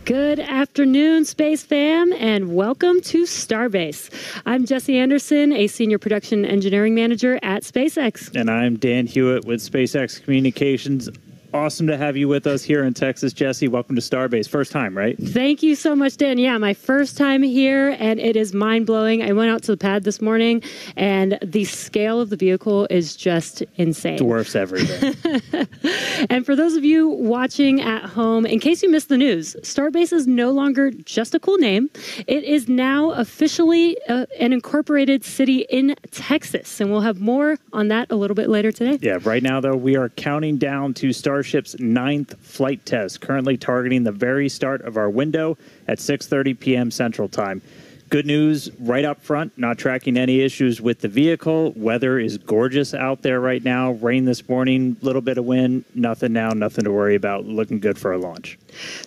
Good afternoon, Space Fam, and welcome to Starbase. I'm Jesse Anderson, a Senior Production Engineering Manager at SpaceX. And I'm Dan Hewitt with SpaceX Communications. Awesome to have you with us here in Texas, Jesse. Welcome to Starbase. First time, right? Thank you so much, Dan. Yeah, my first time here, and it is mind-blowing. I went out to the pad this morning, and the scale of the vehicle is just insane. Dwarfs everything. And for those of you watching at home, in case you missed the news, Starbase is no longer just a cool name. It is now officially an incorporated city in Texas, and we'll have more on that a little bit later today. Yeah, right now, though, we are counting down to Starship's 9th flight test, currently targeting the very start of our window at 6:30 p.m. Central Time. Good news right up front, not tracking any issues with the vehicle. Weather is gorgeous out there right now. Rain this morning, little bit of wind, nothing now, nothing to worry about. Looking good for a launch.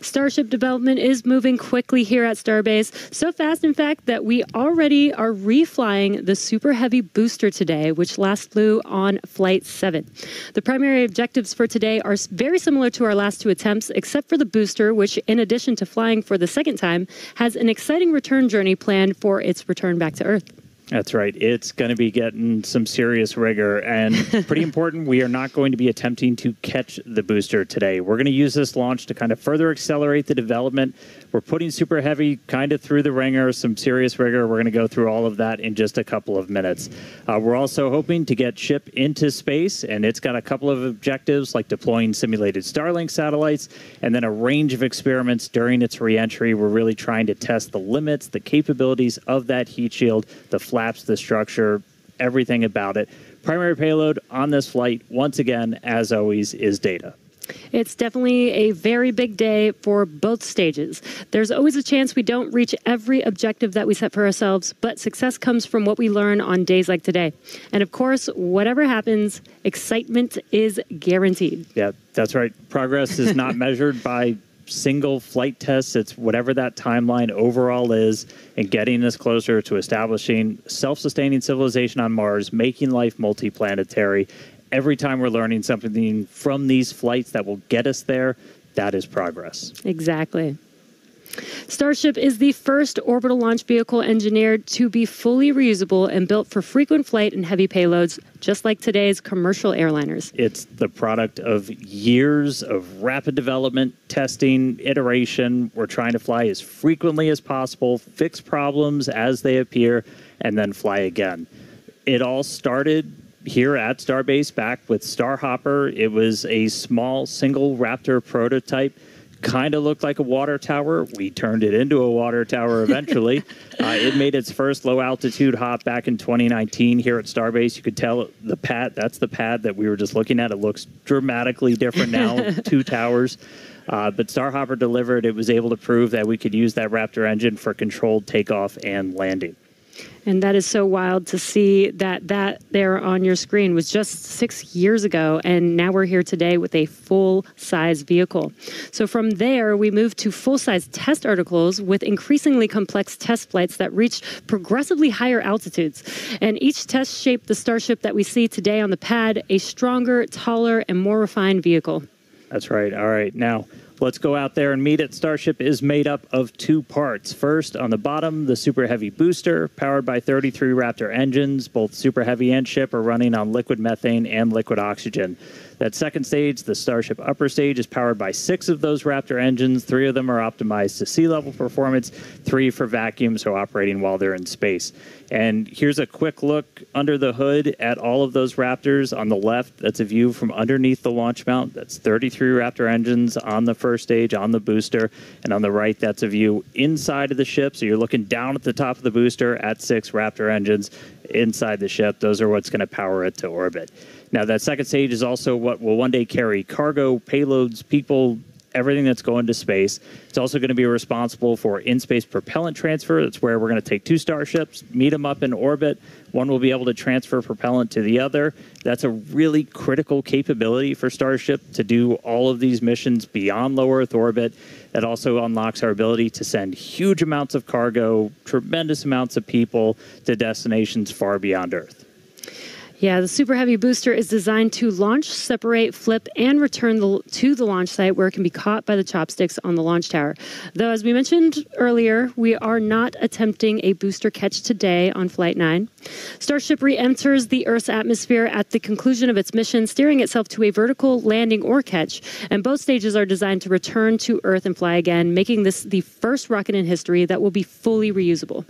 Starship development is moving quickly here at Starbase. So fast, in fact, that we already are reflying the Super Heavy booster today, which last flew on Flight 7. The primary objectives for today are very similar to our last two attempts, except for the booster, which, in addition to flying for the second time, has an exciting return journey planned for its return back to Earth. That's right. It's going to be getting some serious rigor, and pretty important, we are not going to be attempting to catch the booster today. We're going to use this launch to kind of further accelerate the development. We're putting Super Heavy kind of through the ringer, some serious rigor. We're going to go through all of that in just a couple of minutes. We're also hoping to get Ship into space, and it's got a couple of objectives like deploying simulated Starlink satellites and then a range of experiments during its reentry. We're really trying to test the limits, the capabilities of that heat shield, the flaps, the structure, everything about it. Primary payload on this flight, once again, as always, is data. It's definitely a very big day for both stages. There's always a chance we don't reach every objective that we set for ourselves, but success comes from what we learn on days like today. And of course, whatever happens, excitement is guaranteed. Yeah, that's right. Progress is not measured by single flight tests. It's whatever that timeline overall is, and getting us closer to establishing self-sustaining civilization on Mars, making life multiplanetary. Every time we're learning something from these flights that will get us there, that is progress. Exactly. Starship is the first orbital launch vehicle engineered to be fully reusable and built for frequent flight and heavy payloads, just like today's commercial airliners. It's the product of years of rapid development, testing, iteration. We're trying to fly as frequently as possible, fix problems as they appear, and then fly again. It all started here at Starbase back with Starhopper. It was a small single Raptor prototype. Kind of looked like a water tower. We turned it into a water tower eventually. It made its first low-altitude hop back in 2019 here at Starbase. You could tell the pad, that's the pad that we were just looking at. It looks dramatically different now, two towers. But Starhopper delivered. It was able to prove that we could use that Raptor engine for controlled takeoff and landing. And that is so wild to see that there on your screen was just 6 years ago, and now we're here today with a full-size vehicle. So from there, we moved to full-size test articles with increasingly complex test flights that reached progressively higher altitudes. And each test shaped the Starship that we see today on the pad, a stronger, taller, and more refined vehicle. That's right. All right. Now, let's go out there and meet it. Starship is made up of two parts. First, on the bottom, the Super Heavy booster, powered by 33 Raptor engines. Both Super Heavy and Ship are running on liquid methane and liquid oxygen. That second stage, the Starship upper stage, is powered by 6 of those Raptor engines. 3 of them are optimized to sea-level performance, 3 for vacuum, so operating while they're in space. And here's a quick look under the hood at all of those Raptors. On the left, that's a view from underneath the launch mount. That's 33 Raptor engines on the first stage, on the booster. And on the right, that's a view inside of the ship. So you're looking down at the top of the booster at 6 Raptor engines inside the ship. Those are what's going to power it to orbit. Now, that second stage is also what will one day carry cargo, payloads, people, everything that's going to space. It's also going to be responsible for in-space propellant transfer. That's where we're going to take 2 starships, meet them up in orbit. One will be able to transfer propellant to the other. That's a really critical capability for Starship to do all of these missions beyond low Earth orbit. That also unlocks our ability to send huge amounts of cargo, tremendous amounts of people to destinations far beyond Earth. Yeah, the Super Heavy booster is designed to launch, separate, flip, and return to the launch site where it can be caught by the chopsticks on the launch tower. Though, as we mentioned earlier, we are not attempting a booster catch today on Flight 9. Starship re-enters the Earth's atmosphere at the conclusion of its mission, steering itself to a vertical landing or catch, and both stages are designed to return to Earth and fly again, making this the first rocket in history that will be fully reusable.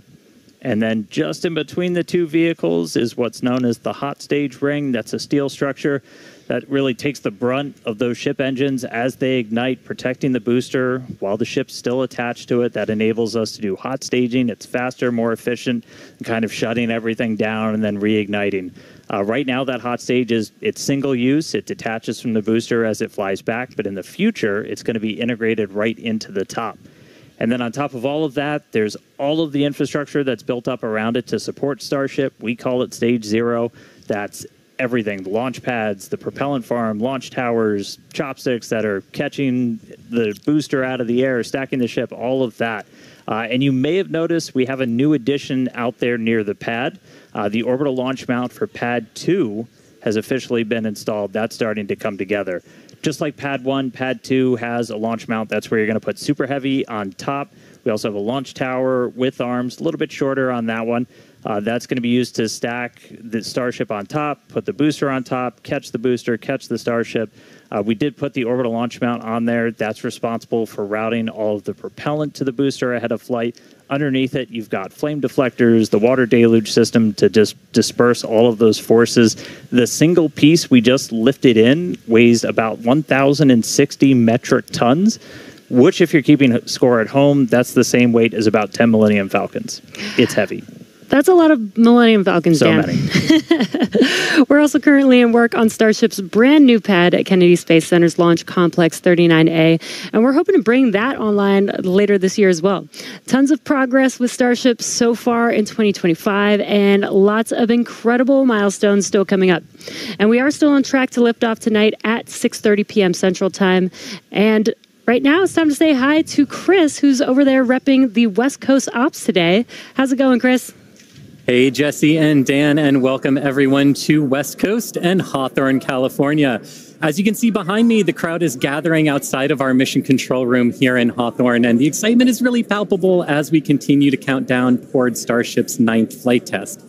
And then just in between the two vehicles is what's known as the hot stage ring. That's a steel structure that really takes the brunt of those ship engines as they ignite, protecting the booster while the ship's still attached to it. That enables us to do hot staging. It's faster, more efficient, and kind of shutting everything down and then reigniting. Right now, that hot stage it's single use. It detaches from the booster as it flies back. But in the future, it's going to be integrated right into the top. And then on top of all of that, there's all of the infrastructure that's built up around it to support Starship. We call it Stage 0. That's everything, the launch pads, the propellant farm, launch towers, chopsticks that are catching the booster out of the air, stacking the ship, all of that. And you may have noticed we have a new addition out there near the pad. The orbital launch mount for Pad 2 has officially been installed. That's starting to come together. Just like Pad 1, Pad 2 has a launch mount. That's where you're going to put Super Heavy on top. We also have a launch tower with arms, a little bit shorter on that one. That's going to be used to stack the Starship on top, put the booster on top, catch the booster, catch the Starship. We did put the orbital launch mount on there. That's responsible for routing all of the propellant to the booster ahead of flight. Underneath it, you've got flame deflectors, the water deluge system to just disperse all of those forces. The single piece we just lifted in weighs about 1,060 metric tons, which, if you're keeping score at home, that's the same weight as about 10 Millennium Falcons. It's heavy. That's a lot of Millennium Falcons, Dan. So many. We're also currently in work on Starship's brand new pad at Kennedy Space Center's Launch Complex 39A, and we're hoping to bring that online later this year as well. Tons of progress with Starship so far in 2025, and lots of incredible milestones still coming up. And we are still on track to lift off tonight at 6:30 p.m. Central Time. And right now, it's time to say hi to Chris, who's over there repping the West Coast Ops today. How's it going, Chris? Hey, Jesse and Dan, and welcome everyone to West Coast and Hawthorne, California. As you can see behind me, the crowd is gathering outside of our mission control room here in Hawthorne, and the excitement is really palpable as we continue to count down toward Starship's 9th flight test.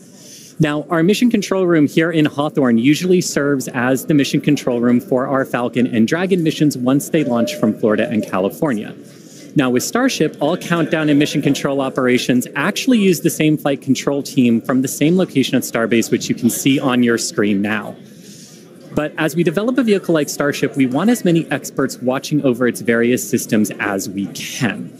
Now, our mission control room here in Hawthorne usually serves as the mission control room for our Falcon and Dragon missions once they launch from Florida and California. Now, with Starship, all countdown and mission control operations actually use the same flight control team from the same location at Starbase, which you can see on your screen now. But as we develop a vehicle like Starship, we want as many experts watching over its various systems as we can.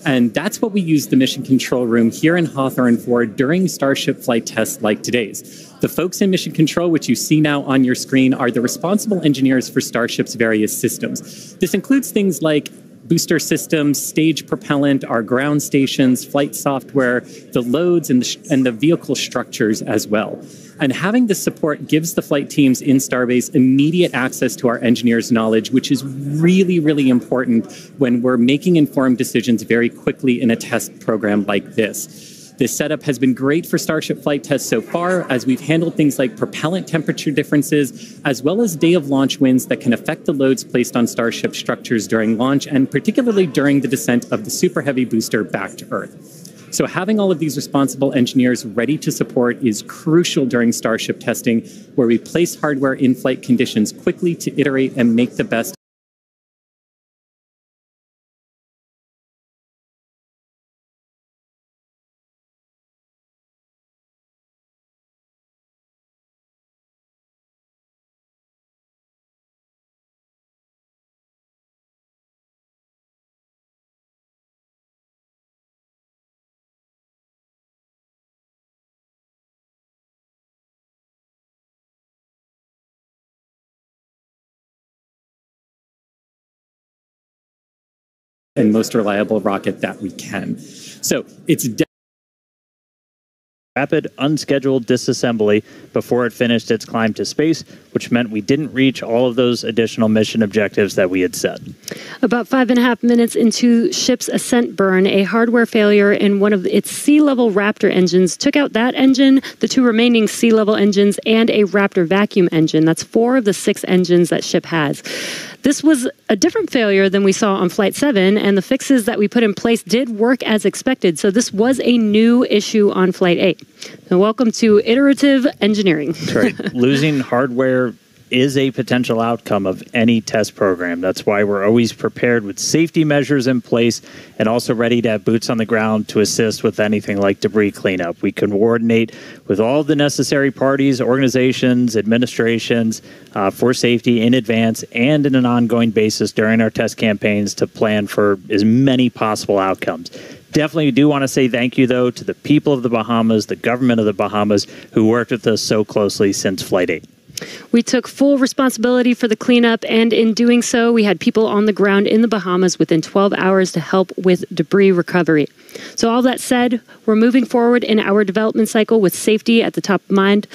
And that's what we use the mission control room here in Hawthorne for during Starship flight tests like today's. The folks in mission control, which you see now on your screen, are the responsible engineers for Starship's various systems. This includes things like booster systems, stage propellant, our ground stations, flight software, the loads, and the vehicle structures as well. And having this support gives the flight teams in Starbase immediate access to our engineers' knowledge, which is really, really important when we're making informed decisions very quickly in a test program like this. This setup has been great for Starship flight tests so far, as we've handled things like propellant temperature differences, as well as day-of-launch winds that can affect the loads placed on Starship structures during launch, and particularly during the descent of the Super Heavy booster back to Earth. So having all of these responsible engineers ready to support is crucial during Starship testing, where we place hardware in flight conditions quickly to iterate and make the best and most reliable rocket that we can. So it's rapid, unscheduled disassembly before it finished its climb to space, which meant we didn't reach all of those additional mission objectives that we had set. About 5.5 minutes into ship's ascent burn, a hardware failure in one of its sea-level Raptor engines took out that engine, the 2 remaining sea-level engines, and a Raptor vacuum engine. That's 4 of the 6 engines that ship has. This was a different failure than we saw on Flight 7, and the fixes that we put in place did work as expected. So this was a new issue on Flight 8. So welcome to iterative engineering. That's right. Losing hardware is a potential outcome of any test program. That's why we're always prepared with safety measures in place and also ready to have boots on the ground to assist with anything like debris cleanup. We can coordinate with all the necessary parties, organizations, administrations for safety in advance and in an ongoing basis during our test campaigns to plan for as many possible outcomes. Definitely do want to say thank you, though, to the people of the Bahamas, the government of the Bahamas, who worked with us so closely since Flight 8. We took full responsibility for the cleanup, and in doing so, we had people on the ground in the Bahamas within 12 hours to help with debris recovery. So all that said, we're moving forward in our development cycle with safety at the top of mind,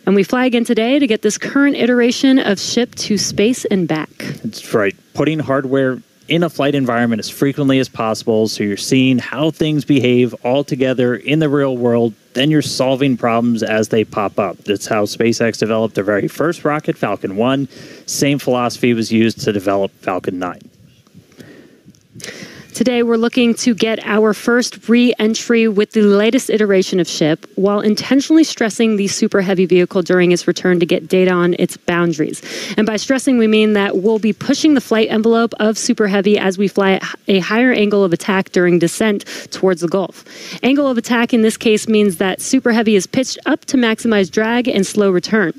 and we fly again today to get this current iteration of ship to space and back. That's right. Putting hardware in a flight environment as frequently as possible, so you're seeing how things behave all together in the real world. Then you're solving problems as they pop up. That's how SpaceX developed their very first rocket, Falcon 1. Same philosophy was used to develop Falcon 9. Today, we're looking to get our first re-entry with the latest iteration of ship while intentionally stressing the super heavy vehicle during its return to get data on its boundaries. And by stressing, we mean that we'll be pushing the flight envelope of super heavy as we fly at a higher angle of attack during descent towards the Gulf. Angle of attack in this case means that super heavy is pitched up to maximize drag and slow return.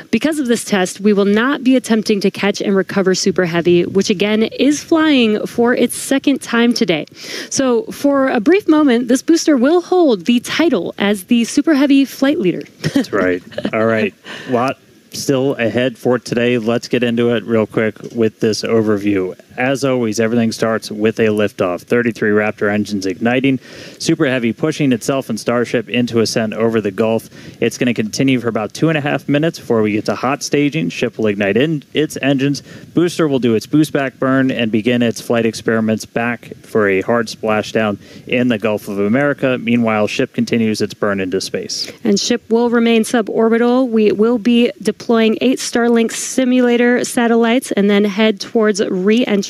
Because of this test, we will not be attempting to catch and recover Super Heavy, which again is flying for its second time today. So for a brief moment, this booster will hold the title as the Super Heavy flight leader. That's right. All right. Lot still ahead for today. Let's get into it real quick with this overview. As always, everything starts with a liftoff. 33 Raptor engines igniting. Super Heavy pushing itself and Starship into ascent over the Gulf. It's going to continue for about 2.5 minutes before we get to hot staging. Ship will ignite its engines. Booster will do its boost back burn and begin its flight experiments back for a hard splashdown in the Gulf of America. Meanwhile, ship continues its burn into space. And ship will remain suborbital. We will be deploying 8 Starlink simulator satellites and then head towards re-entry.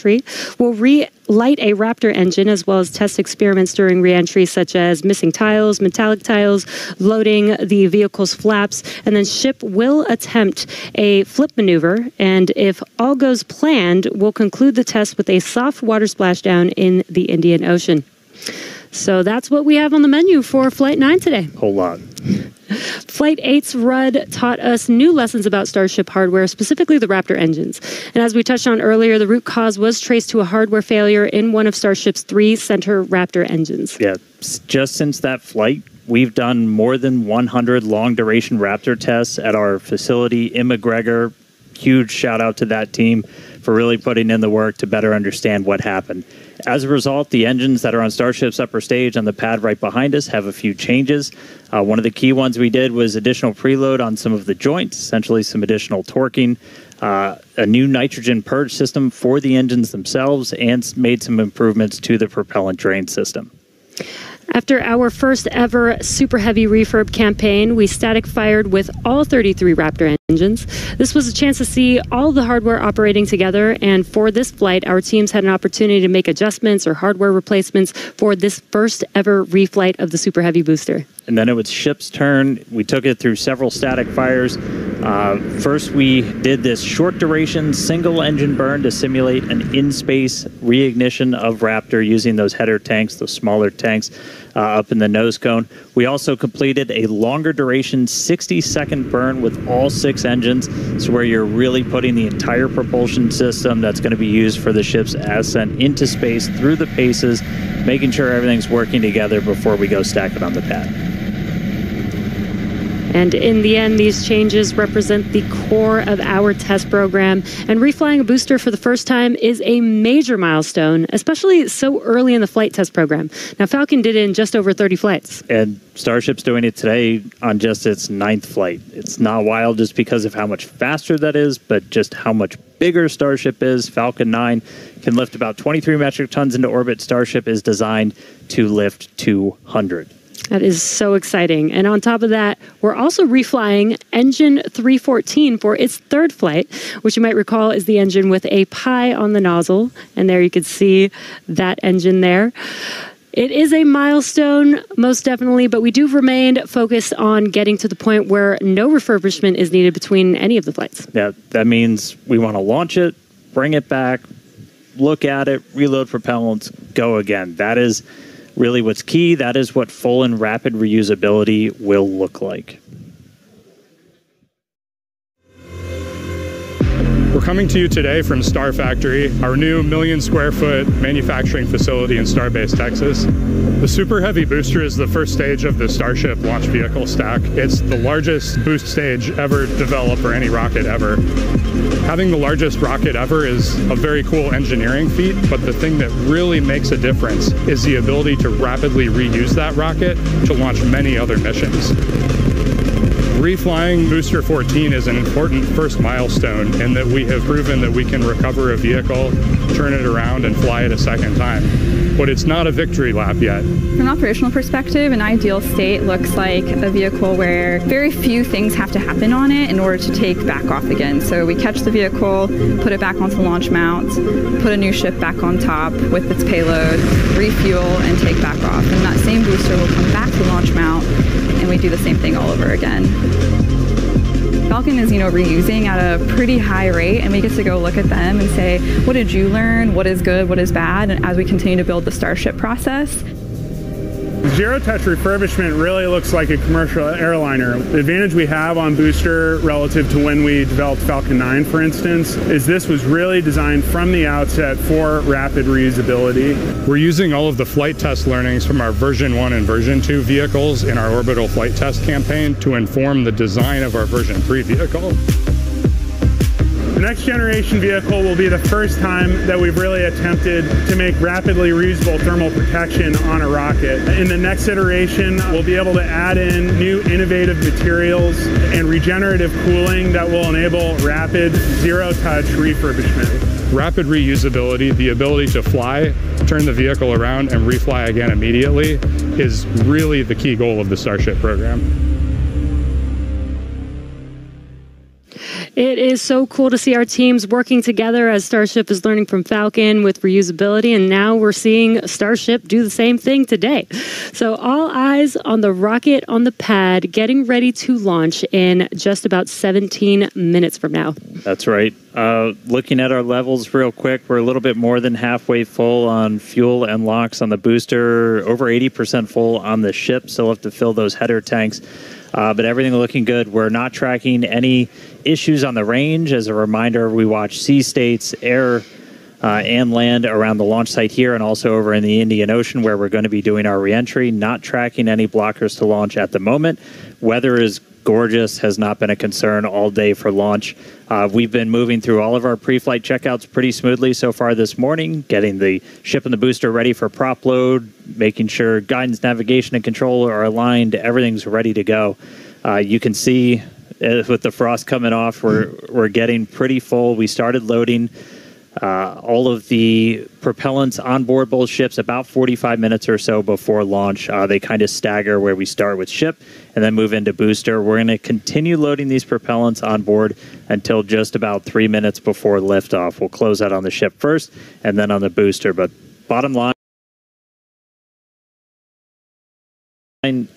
We'll relight a Raptor engine as well as test experiments during re-entry such as missing tiles, metallic tiles, loading the vehicle's flaps, and then ship will attempt a flip maneuver, and if all goes planned, we'll conclude the test with a soft water splashdown in the Indian Ocean. So that's what we have on the menu for Flight 9 today. Whole lot. Flight 8's RUD taught us new lessons about Starship hardware, specifically the Raptor engines. And as we touched on earlier, the root cause was traced to a hardware failure in one of Starship's 3 center Raptor engines. Yeah, just since that flight, we've done more than 100 long-duration Raptor tests at our facility in McGregor. Huge shout out to that team for really putting in the work to better understand what happened. As a result, the engines that are on Starship's upper stage on the pad right behind us have a few changes. One of the key ones we did was additional preload on some of the joints, essentially some additional torquing, a new nitrogen purge system for the engines themselves, and made some improvements to the propellant drain system. After our first ever Super Heavy refurb campaign, we static fired with all 33 Raptor engines. This was a chance to see all the hardware operating together, and for this flight, our teams had an opportunity to make adjustments or hardware replacements for this first ever reflight of the Super Heavy booster. And then it was ship's turn. We took it through several static fires. First, we did this short duration single engine burn to simulate an in-space reignition of Raptor using those header tanks, those smaller tanks up in the nose cone. We also completed a longer duration 60-second burn with all 6 engines. So where you're really putting the entire propulsion system that's going to be used for the ship's ascent into space through the paces, making sure everything's working together before we go stack it on the pad. And in the end, these changes represent the core of our test program. And reflying a booster for the first time is a major milestone, especially so early in the flight test program. Now, Falcon did it in just over 30 flights. And Starship's doing it today on just its 9th flight. It's not wild just because of how much faster that is, but just how much bigger Starship is. Falcon 9 can lift about 23 metric tons into orbit. Starship is designed to lift 200. That is so exciting. And on top of that, we're also reflying engine 314 for its 3rd flight, which you might recall is the engine with a pie on the nozzle. And there you can see that engine there. It is a milestone, most definitely, but we do remain focused on getting to the point where no refurbishment is needed between any of the flights. Yeah, that means we want to launch it, bring it back, look at it, reload propellants, go again. That is really what's key. That is what full and rapid reusability will look like. We're coming to you today from Star Factory, our new 1 million square foot manufacturing facility in Starbase, Texas. The Super Heavy booster is the first stage of the Starship launch vehicle stack. It's the largest boost stage ever developed for any rocket ever. Having the largest rocket ever is a very cool engineering feat, but the thing that really makes a difference is the ability to rapidly reuse that rocket to launch many other missions. Reflying Booster 14 is an important first milestone in that we have proven that we can recover a vehicle, turn it around, and fly it a second time. But it's not a victory lap yet. From an operational perspective, an ideal state looks like a vehicle where very few things have to happen on it in order to take back off again. So we catch the vehicle, put it back onto the launch mount, put a new ship back on top with its payload, refuel, and take back off. And that same booster will come back to the launch mount, and we do the same thing all over again. Falcon is, reusing at a pretty high rate, and we get to go look at them and say, what did you learn? What is good? What is bad? And as we continue to build the Starship process. Zero-touch refurbishment really looks like a commercial airliner. The advantage we have on Booster relative to when we developed Falcon 9, for instance, is this was really designed from the outset for rapid reusability. We're using all of the flight test learnings from our version 1 and version 2 vehicles in our orbital flight test campaign to inform the design of our version 3 vehicle. The next generation vehicle will be the first time that we've really attempted to make rapidly reusable thermal protection on a rocket. In the next iteration, we'll be able to add in new innovative materials and regenerative cooling that will enable rapid zero-touch refurbishment. Rapid reusability, the ability to fly, turn the vehicle around, and refly again immediately is really the key goal of the Starship program. It is so cool to see our teams working together as Starship is learning from Falcon with reusability, and now we're seeing Starship do the same thing today. So all eyes on the rocket on the pad, getting ready to launch in just about 17 minutes from now. That's right. Looking at our levels real quick, we're a little bit more than halfway full on fuel and LOX on the booster, over 80% full on the ship, so we'll have to fill those header tanks. But everything looking good. We're not tracking any issues on the range. As a reminder, we watch sea states, air, and land around the launch site here and also over in the Indian Ocean where we're going to be doing our reentry. Not tracking any blockers to launch at the moment. Weather is gorgeous, has not been a concern all day for launch. We've been moving through all of our pre-flight checkouts pretty smoothly so far this morning, getting the ship and the booster ready for prop load, making sure guidance, navigation, and control are aligned. Everything's ready to go. You can see with the frost coming off, we're getting pretty full. We started loading all of the propellants on board both ships about 45 minutes or so before launch. They kind of stagger where we start with ship and then move into booster. We're going to continue loading these propellants on board until just about 3 minutes before liftoff. We'll close out on the ship first and then on the booster. But bottom line,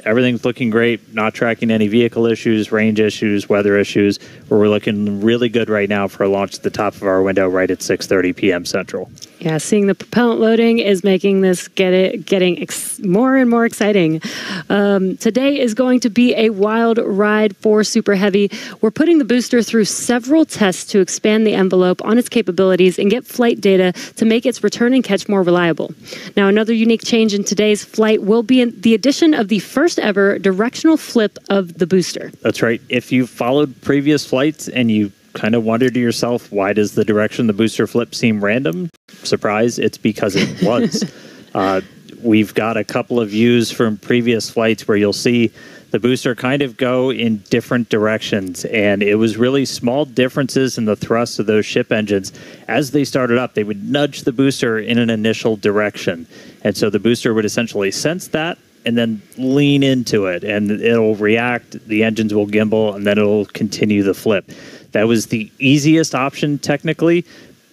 everything's looking great, not tracking any vehicle issues, range issues, weather issues. We're looking really good right now for a launch at the top of our window right at 6:30 p.m. Central. Yeah, seeing the propellant loading is making this getting more and more exciting. Today is going to be a wild ride for Super Heavy. We're putting the booster through several tests to expand the envelope on its capabilities and get flight data to make its return and catch more reliable. Now, another unique change in today's flight will be the addition of the first ever directional flip of the booster. That's right. If you followed previous flights and you kind of wonder to yourself, why does the direction the booster flip seem random? Surprise, it's because it was. We've got a couple of views from previous flights where you'll see the booster kind of go in different directions, and it was really small differences in the thrust of those ship engines. As they started up, they would nudge the booster in an initial direction, and so the booster would essentially sense that and then lean into it, and it'll react, the engines will gimbal, and then it'll continue the flip. That was the easiest option technically,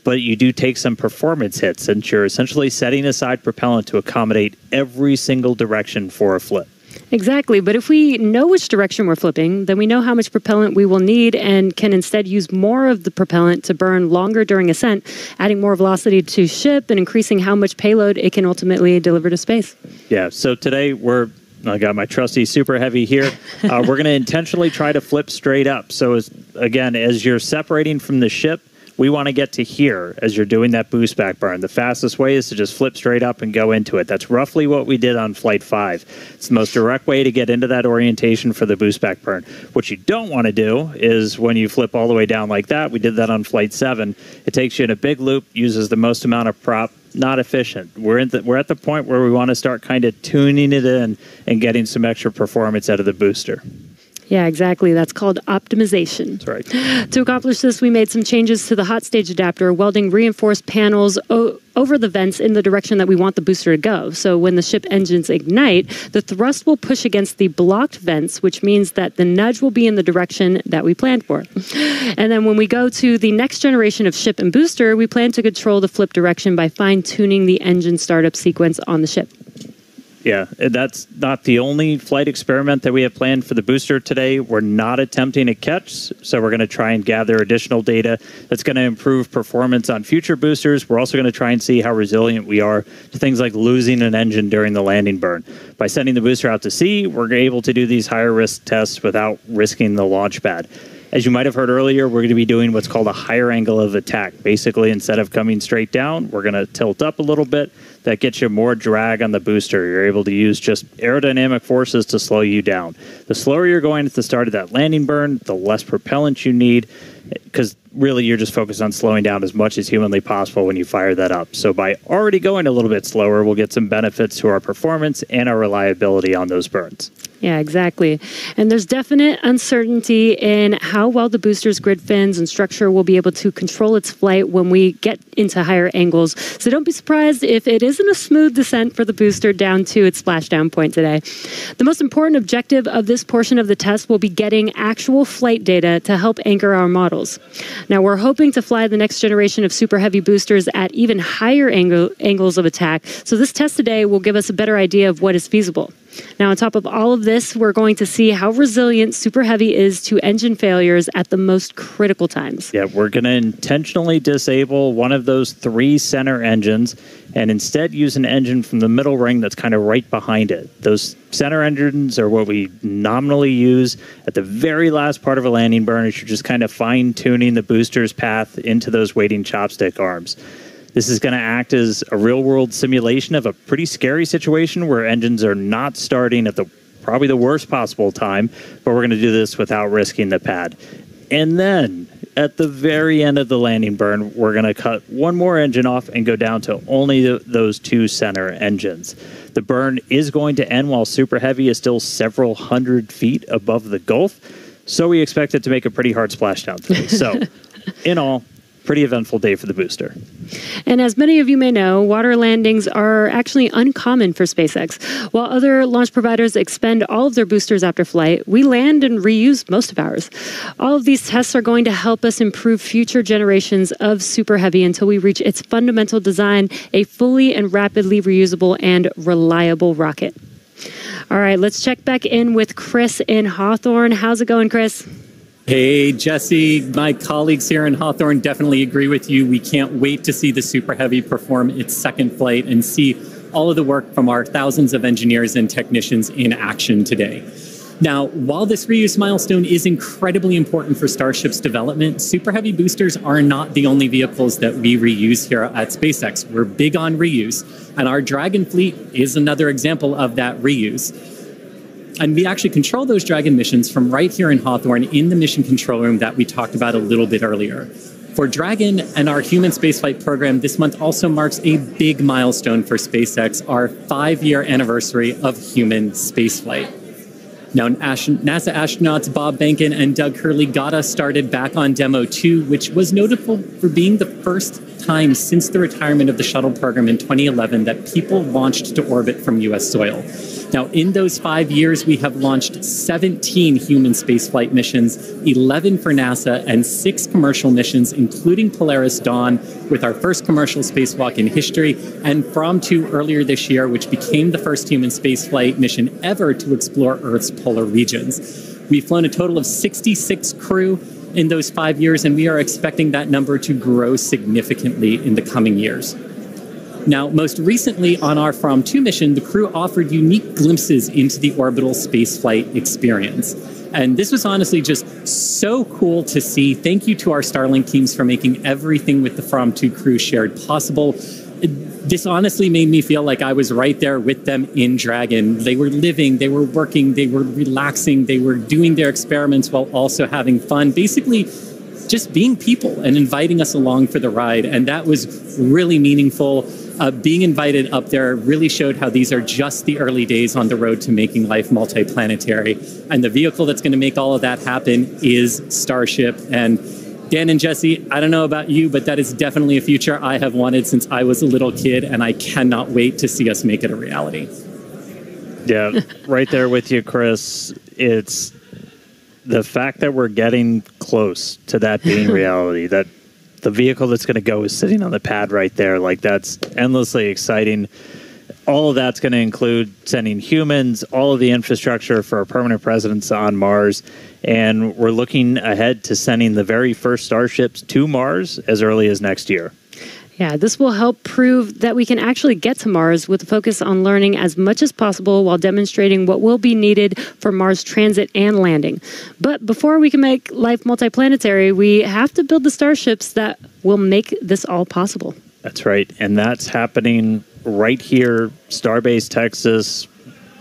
but you do take some performance hits since you're essentially setting aside propellant to accommodate every single direction for a flip. Exactly, but if we know which direction we're flipping, then we know how much propellant we will need and can instead use more of the propellant to burn longer during ascent, adding more velocity to ship and increasing how much payload it can ultimately deliver to space. Yeah, so today I got my trusty Super Heavy here. We're going to intentionally try to flip straight up. So as you're separating from the ship, we want to get to here as you're doing that boost back burn. The fastest way is to just flip straight up and go into it. That's roughly what we did on Flight 5. It's the most direct way to get into that orientation for the boost back burn. What you don't want to do is when you flip all the way down like that, we did that on Flight 7, it takes you in a big loop, uses the most amount of prop, not efficient. We're at the point where we want to start kind of tuning it in and getting some extra performance out of the booster. Yeah, exactly. That's called optimization. That's right. To accomplish this, we made some changes to the hot stage adapter, welding reinforced panels over the vents in the direction that we want the booster to go. So when the ship engines ignite, the thrust will push against the blocked vents, which means that the nudge will be in the direction that we planned for. And then when we go to the next generation of ship and booster, we plan to control the flip direction by fine-tuning the engine startup sequence on the ship. Yeah, that's not the only flight experiment that we have planned for the booster today. We're not attempting a catch, so we're going to try and gather additional data that's going to improve performance on future boosters. We're also going to try and see how resilient we are to things like losing an engine during the landing burn. By sending the booster out to sea, we're able to do these higher risk tests without risking the launch pad. As you might have heard earlier, we're going to be doing what's called a higher angle of attack. Basically, instead of coming straight down, we're going to tilt up a little bit. That gets you more drag on the booster. You're able to use just aerodynamic forces to slow you down. The slower you're going at the start of that landing burn, the less propellant you need, because really you're just focused on slowing down as much as humanly possible when you fire that up. So by already going a little bit slower, we'll get some benefits to our performance and our reliability on those burns. Yeah, exactly. And there's definite uncertainty in how well the booster's grid fins and structure will be able to control its flight when we get into higher angles. So don't be surprised if it isn't a smooth descent for the booster down to its splashdown point today. The most important objective of this portion of the test will be getting actual flight data to help anchor our models. Now, we're hoping to fly the next generation of Super Heavy boosters at even higher angles of attack. So this test today will give us a better idea of what is feasible. Now, on top of all of this, we're going to see how resilient Super Heavy is to engine failures at the most critical times. Yeah, we're going to intentionally disable one of those 3 center engines and instead use an engine from the middle ring that's kind of right behind it. Those center engines are what we nominally use at the very last part of a landing burn. You're just kind of fine-tuning the booster's path into those waiting chopstick arms. This is going to act as a real-world simulation of a pretty scary situation where engines are not starting at probably the worst possible time, but we're going to do this without risking the pad. And then, at the very end of the landing burn, we're going to cut one more engine off and go down to only those 2 center engines. The burn is going to end while Super Heavy is still several hundred feet above the Gulf, so we expect it to make a pretty hard splashdown today. So, in all, pretty eventful day for the booster. And as many of you may know, water landings are actually uncommon for SpaceX. While other launch providers expend all of their boosters after flight, we land and reuse most of ours. All of these tests are going to help us improve future generations of Super Heavy until we reach its fundamental design, a fully and rapidly reusable and reliable rocket. All right, let's check back in with Chris in Hawthorne. How's it going, Chris? Hey, Jesse, my colleagues here in Hawthorne definitely agree with you. We can't wait to see the Super Heavy perform its second flight and see all of the work from our thousands of engineers and technicians in action today. Now, while this reuse milestone is incredibly important for Starship's development, Super Heavy boosters are not the only vehicles that we reuse here at SpaceX. We're big on reuse, and our Dragon fleet is another example of that reuse. And we actually control those Dragon missions from right here in Hawthorne in the mission control room that we talked about a little bit earlier. For Dragon and our human spaceflight program, this month also marks a big milestone for SpaceX, our 5-year anniversary of human spaceflight. Now, NASA astronauts Bob Behnken and Doug Hurley got us started back on Demo 2, which was notable for being the first time since the retirement of the shuttle program in 2011 that people launched to orbit from U.S. soil. Now, in those 5 years, we have launched 17 human spaceflight missions, 11 for NASA, and 6 commercial missions, including Polaris Dawn, with our first commercial spacewalk in history, and From 2 earlier this year, which became the first human spaceflight mission ever to explore Earth's polar regions. We've flown a total of 66 crew in those 5 years, and we are expecting that number to grow significantly in the coming years. Now, most recently on our From 2 mission, the crew offered unique glimpses into the orbital spaceflight experience. And this was honestly just so cool to see. Thank you to our Starlink teams for making everything with the From 2 crew shared possible. This honestly made me feel like I was right there with them in Dragon. They were living, they were working, they were relaxing, they were doing their experiments while also having fun. Basically, just being people and inviting us along for the ride. And that was really meaningful. Being invited up there really showed how these are just the early days on the road to making life multiplanetary. And the vehicle that's going to make all of that happen is Starship. And Dan and Jesse, I don't know about you, but that is definitely a future I have wanted since I was a little kid, and I cannot wait to see us make it a reality. Yeah, right there with you, Chris. It's the fact that we're getting close to that being reality, that the vehicle that's going to go is sitting on the pad right there. Like, that's endlessly exciting. All of that's going to include sending humans, all of the infrastructure for a permanent presence on Mars. And we're looking ahead to sending the very first Starships to Mars as early as next year. Yeah, this will help prove that we can actually get to Mars with a focus on learning as much as possible while demonstrating what will be needed for Mars transit and landing. But before we can make life multiplanetary, we have to build the starships that will make this all possible. That's right. And that's happening right here, Starbase, Texas,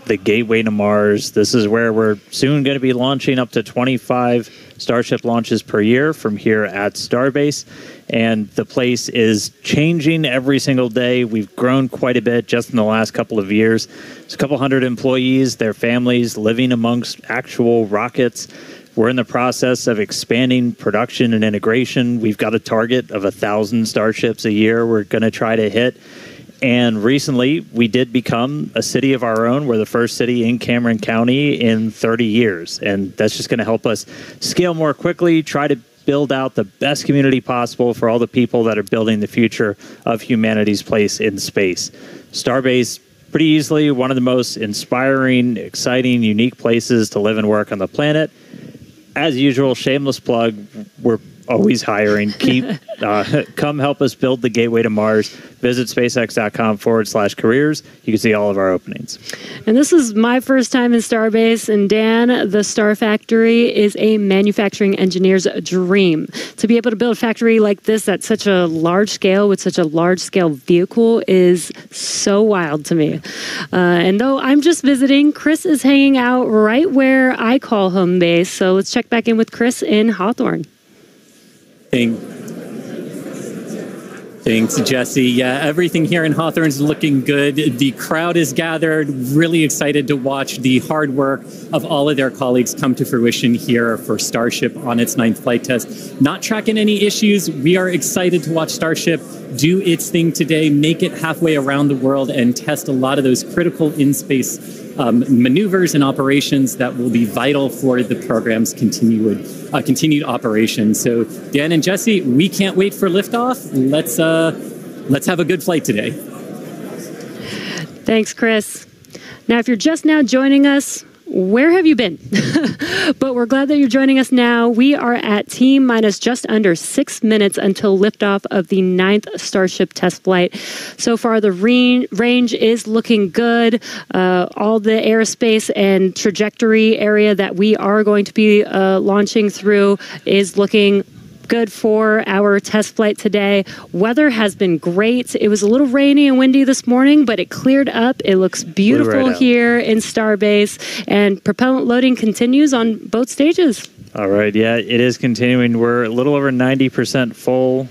the gateway to Mars. This is where we're soon going to be launching up to 25 Starship launches per year from here at Starbase. And the place is changing every single day. We've grown quite a bit just in the last couple of years. There's a couple hundred employees, their families living amongst actual rockets. We're in the process of expanding production and integration. We've got a target of 1,000 Starships a year we're going to try to hit. And recently, we did become a city of our own. We're the first city in Cameron County in 30 years. And that's just going to help us scale more quickly, try to build out the best community possible for all the people that are building the future of humanity's place in space. Starbase, pretty easily one of the most inspiring, exciting, unique places to live and work on the planet. As usual, shameless plug, we're always hiring. Come help us build the gateway to Mars. Visit spacex.com/careers. You can see all of our openings. And this is my first time in Starbase. And Dan, the Star Factory is a manufacturing engineer's dream. To be able to build a factory like this at such a large scale with such a large scale vehicle is so wild to me. And though I'm just visiting, Chris is hanging out right where I call home base. So let's check back in with Chris in Hawthorne. Thanks, Jesse. Yeah, everything here in Hawthorne is looking good. The crowd is gathered, really excited to watch the hard work of all of their colleagues come to fruition here for Starship on its 9th flight test. Not tracking any issues. We are excited to watch Starship do its thing today, make it halfway around the world, and test a lot of those critical in-space maneuvers and operations that will be vital for the program's continued operation. So, Dan and Jesse, we can't wait for liftoff. Let's have a good flight today. Thanks, Chris. Now, if you're just now joining us, where have you been? But we're glad that you're joining us now. We are at T-minus just under 6 minutes until liftoff of the 9th Starship test flight. So far, the range is looking good. All the airspace and trajectory area that we are going to be launching through is looking good for our test flight today. Weather has been great. It was a little rainy and windy this morning, but it cleared up. It looks beautiful here in Starbase, and propellant loading continues on both stages. All right, yeah, it is continuing. We're a little over 90% full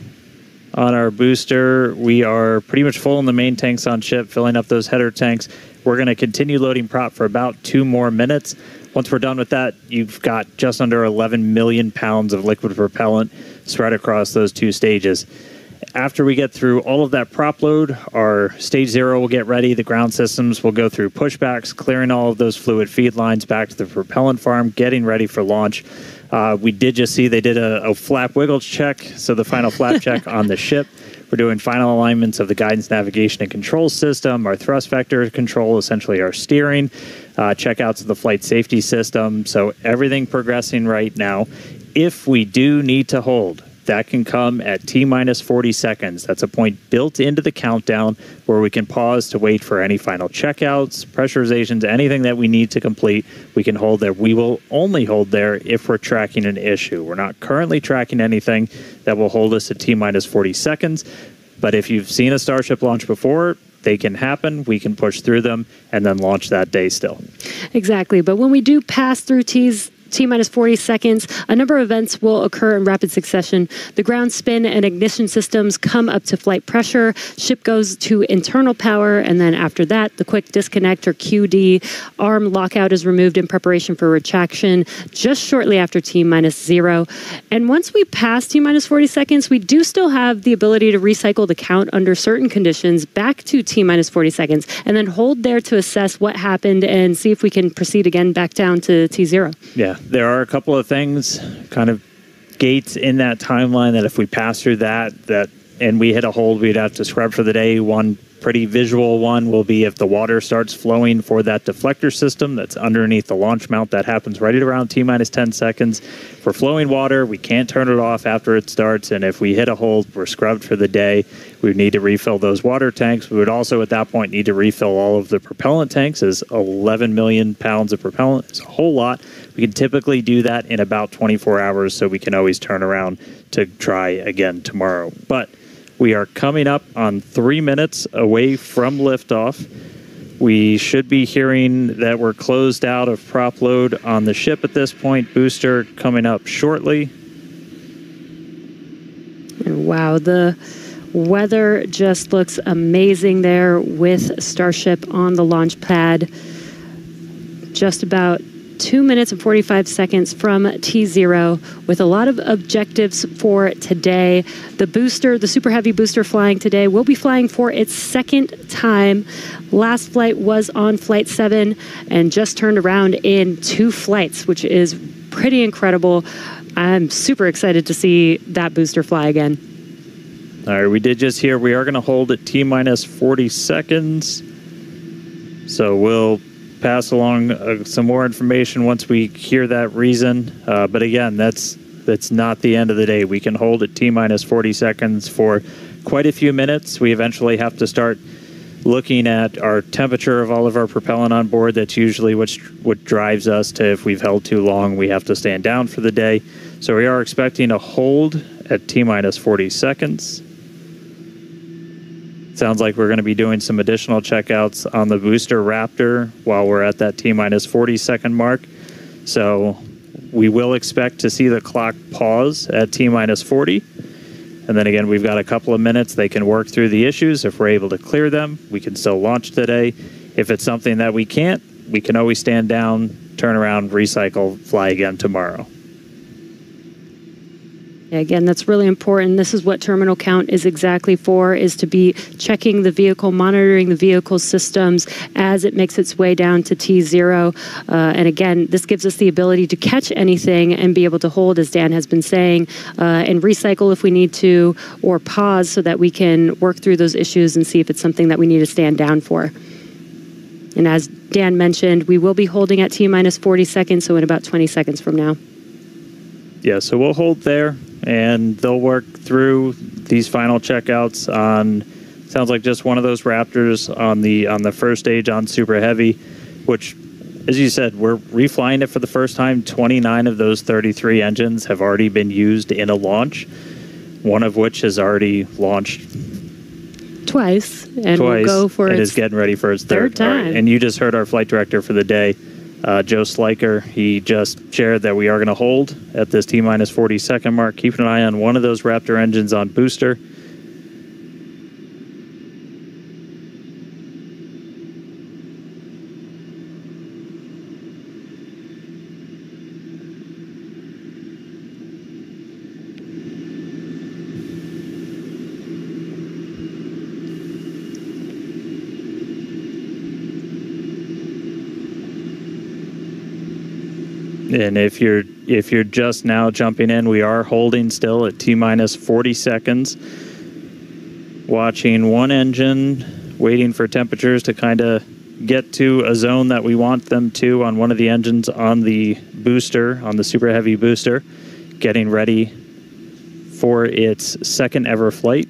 on our booster. We are pretty much full in the main tanks on ship, filling up those header tanks. We're going to continue loading prop for about 2 more minutes. Once we're done with that, you've got just under 11 million pounds of liquid propellant spread across those 2 stages. After we get through all of that prop load, our stage 0 will get ready. The ground systems will go through pushbacks, clearing all of those fluid feed lines back to the propellant farm, getting ready for launch. We did just see they did a flap wiggle check, so the final flap check on the ship. We're doing final alignments of the guidance, navigation, and control system, our thrust vector control, essentially our steering, checkouts of the flight safety system. So everything progressing right now. If we do need to hold, that can come at T-minus 40 seconds. That's a point built into the countdown where we can pause to wait for any final checkouts, pressurizations, anything that we need to complete. We can hold there. We will only hold there if we're tracking an issue. We're not currently tracking anything that will hold us at T-minus 40 seconds. But if you've seen a Starship launch before, they can happen. We can push through them and then launch that day still. Exactly. But when we do pass through T-minus 40 seconds, a number of events will occur in rapid succession. The ground spin and ignition systems come up to flight pressure, ship goes to internal power, and then after that, the quick disconnect or QD arm lockout is removed in preparation for retraction just shortly after T-minus 0. And once we pass T-minus 40 seconds, we do still have the ability to recycle the count under certain conditions back to T-minus 40 seconds, and then hold there to assess what happened and see if we can proceed again back down to T0. Yeah. There are a couple of things, kind of gates in that timeline that if we pass through that and we hit a hold, we'd have to scrub for the day. One pretty visual one will be if the water starts flowing for that deflector system that's underneath the launch mount. That happens right at around T-minus 10 seconds. For flowing water, we can't turn it off after it starts, and if we hit a hold, we're scrubbed for the day. We would need to refill those water tanks. We would also at that point need to refill all of the propellant tanks, as 11 million pounds of propellant is a whole lot. We can typically do that in about 24 hours, so we can always turn around to try again tomorrow. But we are coming up on 3 minutes away from liftoff. We should be hearing that we're closed out of prop load on the ship at this point. Booster coming up shortly. And wow, the weather just looks amazing there with Starship on the launch pad. Just about 2 minutes and 45 seconds from T0 with a lot of objectives for today. The booster, the Super Heavy booster flying today, will be flying for its 2nd time. Last flight was on Flight 7 and just turned around in 2 flights, which is pretty incredible. I'm super excited to see that booster fly again. All right, we did just hear we are going to hold at T-minus 40 seconds. So we'll pass along some more information once we hear that reason. But again, that's not the end of the day. We can hold at T-minus 40 seconds for quite a few minutes. We eventually have to start looking at our temperature of all of our propellant on board. That's usually what drives us to, if we've held too long, we have to stand down for the day. So we are expecting a hold at T-minus 40 seconds. Sounds like we're going to be doing some additional checkouts on the booster Raptor while we're at that T-minus 40 second mark. So we will expect to see the clock pause at T-minus 40. And then again, we've got a couple of minutes. They can work through the issues. If we're able to clear them, we can still launch today. If it's something that we can't, we can always stand down, turn around, recycle, fly again tomorrow. Again, that's really important. This is what terminal count is exactly for, is to be checking the vehicle, monitoring the vehicle systems as it makes its way down to T0. And again, this gives us the ability to catch anything and be able to hold, as Dan has been saying, and recycle if we need to, or pause so that we can work through those issues and see if it's something that we need to stand down for. And as Dan mentioned, we will be holding at T-minus 40 seconds, so in about 20 seconds from now. Yeah, so we'll hold there, and they'll work through these final checkouts on, sounds like just one of those Raptors on the first stage on Super Heavy, which, as you said, we're reflying it for the first time. 29 of those 33 engines have already been used in a launch, one of which has already launched twice, and we'll go for it is getting ready for its third time. Right. And you just heard our flight director for the day, Joe Sliker. He just shared that we are going to hold at this T-minus 40 second mark. Keep an eye on one of those Raptor engines on booster. And if you're just now jumping in, we are holding still at T-minus 40 seconds. Watching one engine, waiting for temperatures to kind of get to a zone that we want them to on one of the engines on the booster, on the Super Heavy booster, getting ready for its second ever flight.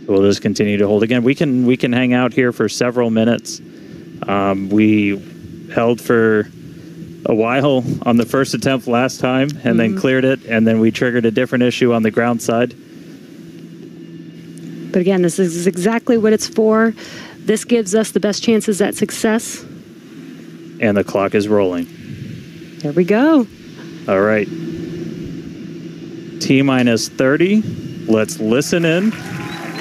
We'll just continue to hold. Again, we can hang out here for several minutes. We held for a while on the first attempt last time, and then cleared it, and then we triggered a different issue on the ground side. But again, this is exactly what it's for. This gives us the best chances at success. And the clock is rolling. There we go. All right. T-minus 30. Let's listen in.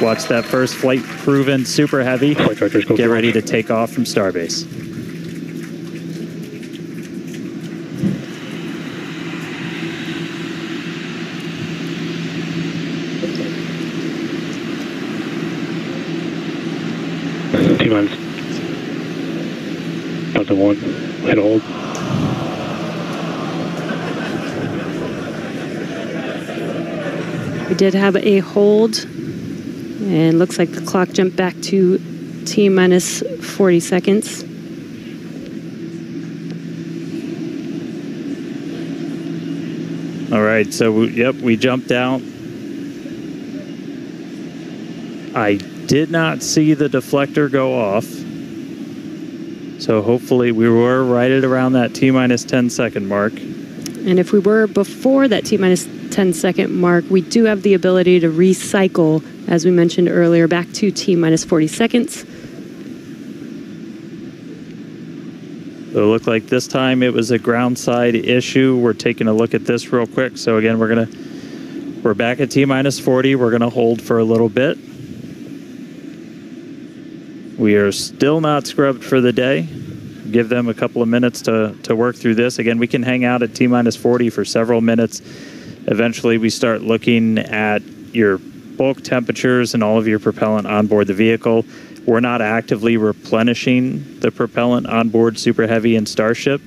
Watch that first flight proven Super Heavy. Get ready to take off from Starbase. T-minus. Delta 1. Hit hold. We did have a hold. And looks like the clock jumped back to T-minus 40 seconds. All right, so we jumped out. I did not see the deflector go off. So hopefully we were right at around that T-minus 10 second mark. And if we were before that T-minus 10 second mark, we do have the ability to recycle, as we mentioned earlier, back to T-minus 40 seconds. So it looked like this time it was a ground side issue. We're taking a look at this real quick. So again, we're back at T-minus 40. We're gonna hold for a little bit. We are still not scrubbed for the day. Give them a couple of minutes to work through this. Again, we can hang out at T-minus 40 for several minutes. Eventually, we start looking at your bulk temperatures and all of your propellant on board the vehicle. We're not actively replenishing the propellant on board Super Heavy and Starship,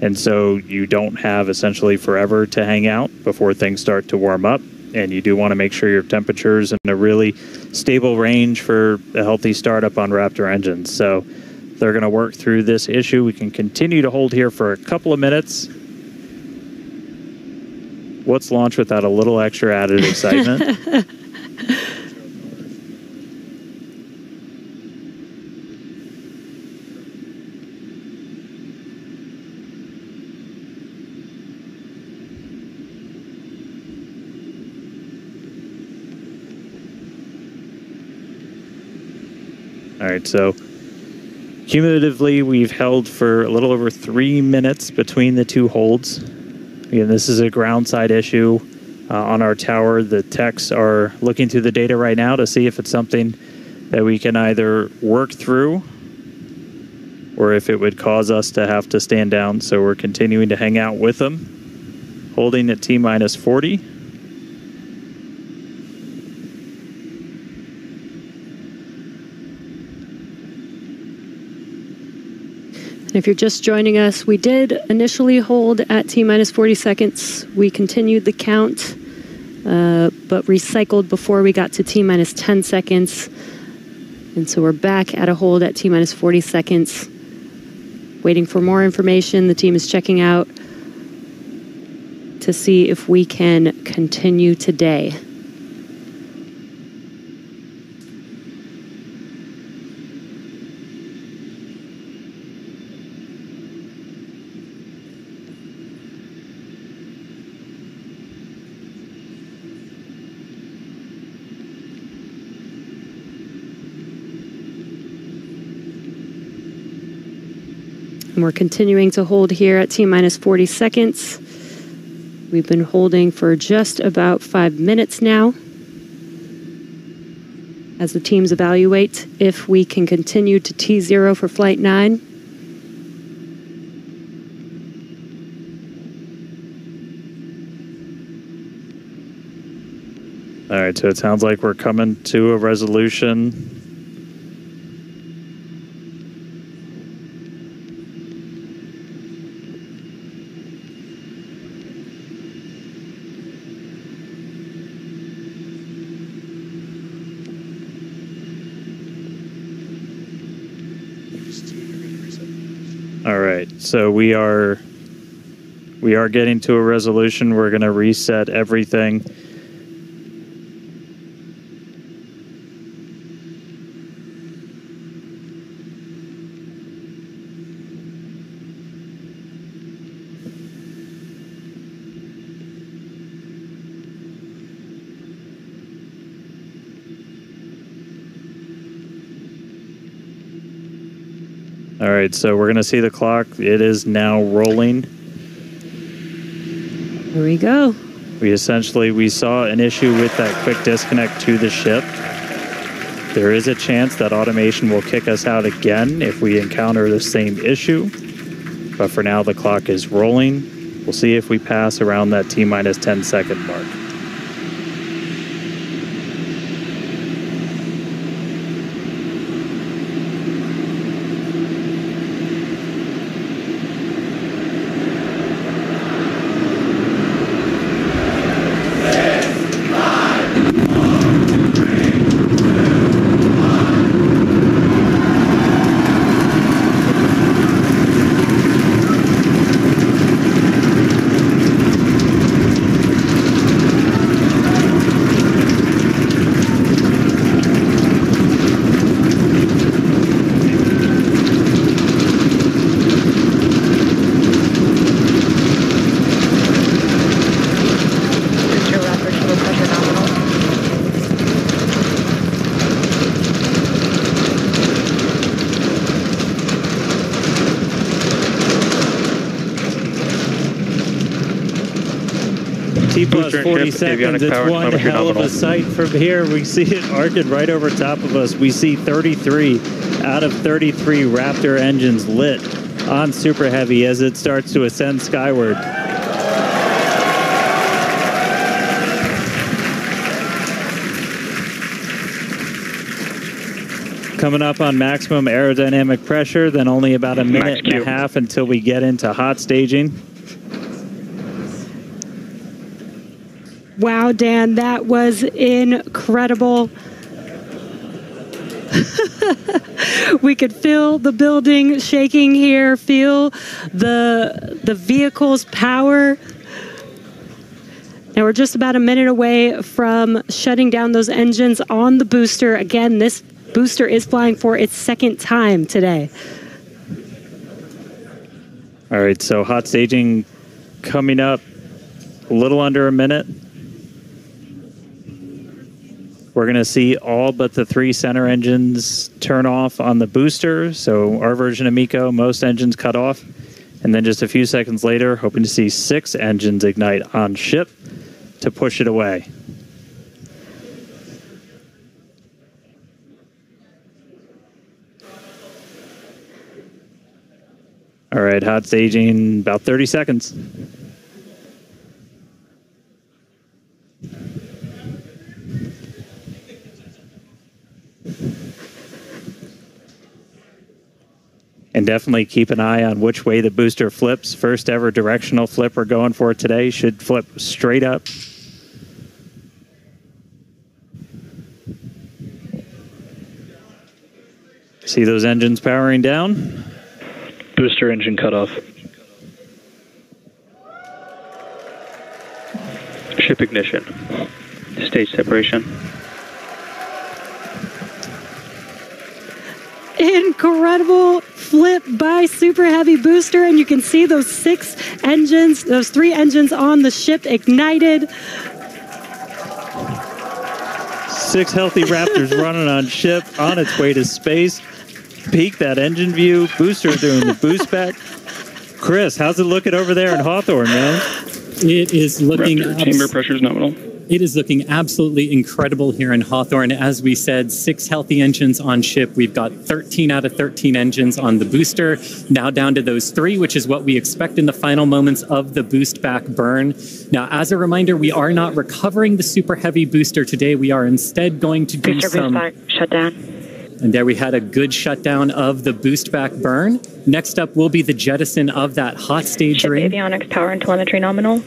and so you don't have essentially forever to hang out before things start to warm up. And you do want to make sure your temperature's in a really stable range for a healthy startup on Raptor engines. So they're going to work through this issue. We can continue to hold here for a couple of minutes. What's launch without a little extra added excitement? All right, so cumulatively, we've held for a little over 3 minutes between the two holds. Again, this is a ground side issue on our tower. The techs are looking through the data right now to see if it's something that we can either work through or if it would cause us to have to stand down. So we're continuing to hang out with them, holding at T-minus 40. And if you're just joining us, we did initially hold at T-minus 40 seconds. We continued the count but recycled before we got to T-minus 10 seconds. And so we're back at a hold at T-minus 40 seconds. Waiting for more information. The team is checking out to see if we can continue today. And we're continuing to hold here at T-minus 40 seconds. We've been holding for just about 5 minutes now as the teams evaluate if we can continue to T0 for Flight 9. All right, so it sounds like we're coming to a resolution. All right, so we are getting to a resolution. We're going to reset everything. All right, so we're going to see the clock. It is now rolling. Here we go. We saw an issue with that quick disconnect to the ship. There is a chance that automation will kick us out again if we encounter the same issue. But for now, the clock is rolling. We'll see if we pass around that T-minus 10 second mark. Plus 40 seconds, it's one hell of a sight from here. We see it arcing right over top of us. We see 33 out of 33 Raptor engines lit on Super Heavy as it starts to ascend skyward. Coming up on maximum aerodynamic pressure, then only about a minute and a half until we get into hot staging. Wow, Dan, that was incredible. We could feel the building shaking here, feel the vehicle's power. Now we're just about a minute away from shutting down those engines on the booster. Again, this booster is flying for its second time today. All right, so hot staging coming up a little under a minute. We're going to see all but the 3 center engines turn off on the booster. So our version of MECO, most engines cut off. And then just a few seconds later, hoping to see 6 engines ignite on ship to push it away. All right, hot staging, about 30 seconds. And definitely keep an eye on which way the booster flips. First ever directional flip we're going for today should flip straight up. See those engines powering down? Booster engine cutoff. Ship ignition. Stage separation. Incredible flip by Super Heavy Booster, and you can see those 6 engines, those 3 engines on the ship ignited. 6 healthy Raptors running on ship, on its way to space. Peek that engine view. Booster doing the boost back. Chris, how's it looking over there in Hawthorne, man? It is looking... chamber pressure is nominal. It is looking absolutely incredible here in Hawthorne. As we said, 6 healthy engines on ship. We've got 13 out of 13 engines on the booster. Now down to those 3, which is what we expect in the final moments of the boost back burn. Now, as a reminder, we are not recovering the Super Heavy Booster today. We are instead going to do some... shutdown. And there we had a good shutdown of the boost back burn. Next up will be the jettison of that hot stage ring. Avionics, power, and telemetry nominal.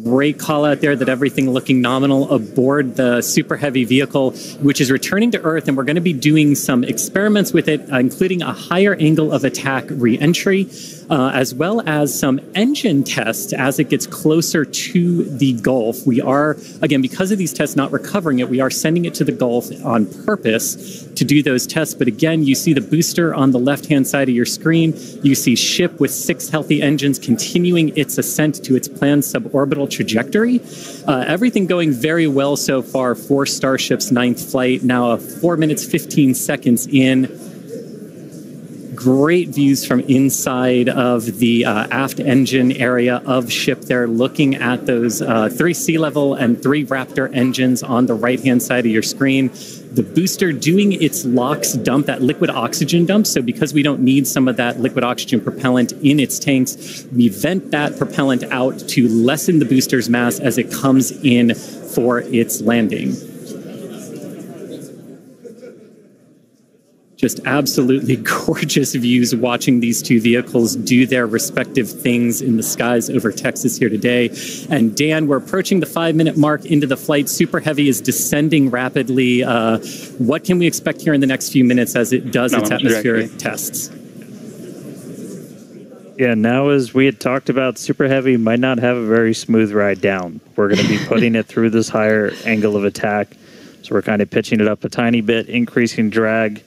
Great call out there that everything looking nominal aboard the Super Heavy vehicle, which is returning to Earth, and we're going to be doing some experiments with it, including a higher angle of attack re-entry, as well as some engine tests as it gets closer to the Gulf. We are, again, because of these tests not recovering it, we are sending it to the Gulf on purpose to do those tests. But again, you see the booster on the left-hand side of your screen. You see ship with 6 healthy engines continuing its ascent to its planned suborbital trajectory. Everything going very well so far for Starship's 9th flight. Now 4 minutes, 15 seconds in. Great views from inside of the aft engine area of ship there, looking at those 3 sea level and 3 Raptor engines on the right-hand side of your screen. The booster doing its LOX dump, that liquid oxygen dump. So because we don't need some of that liquid oxygen propellant in its tanks, we vent that propellant out to lessen the booster's mass as it comes in for its landing. Just absolutely gorgeous views watching these 2 vehicles do their respective things in the skies over Texas here today. And Dan, we're approaching the 5-minute mark into the flight. Super Heavy is descending rapidly. What can we expect here in the next few minutes as it does its atmospheric tests? Yeah, now as we had talked about, Super Heavy might not have a very smooth ride down. We're going to be putting it through this higher angle of attack. So we're kind of pitching it up a tiny bit, increasing drag.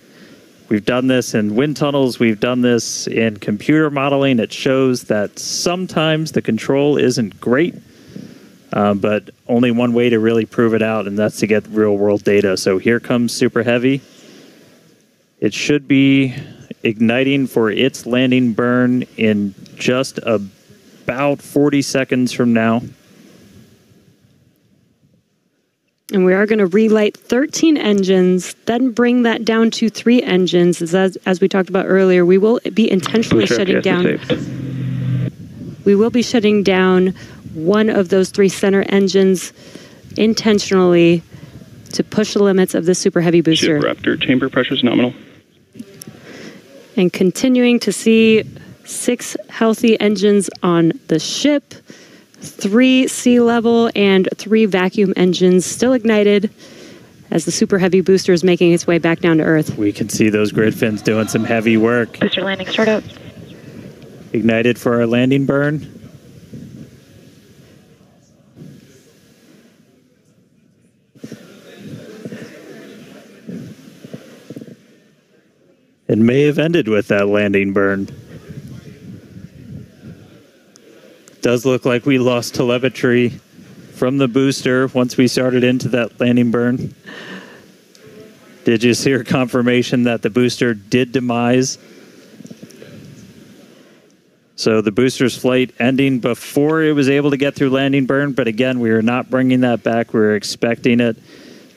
We've done this in wind tunnels. We've done this in computer modeling. It shows that sometimes the control isn't great, but only one way to really prove it out, and that's to get real-world data. So here comes Super Heavy. It should be igniting for its landing burn in just about 40 seconds from now. And we are going to relight 13 engines, then bring that down to 3 engines. As we talked about earlier, we will be intentionally shutting down. We will be shutting down one of those 3 center engines intentionally to push the limits of the Super Heavy Booster. Ship Raptor, chamber pressure is nominal. And continuing to see 6 healthy engines on the ship. 3 sea level and 3 vacuum engines still ignited as the Super Heavy Booster is making its way back down to Earth. We can see those grid fins doing some heavy work. Booster landing startup. Ignited for our landing burn. It may have ended with that landing burn. Does look like we lost telemetry from the booster once we started into that landing burn. Did you hear confirmation that the booster did demise? So the booster's flight ending before it was able to get through landing burn, but again, we are not bringing that back. We're expecting it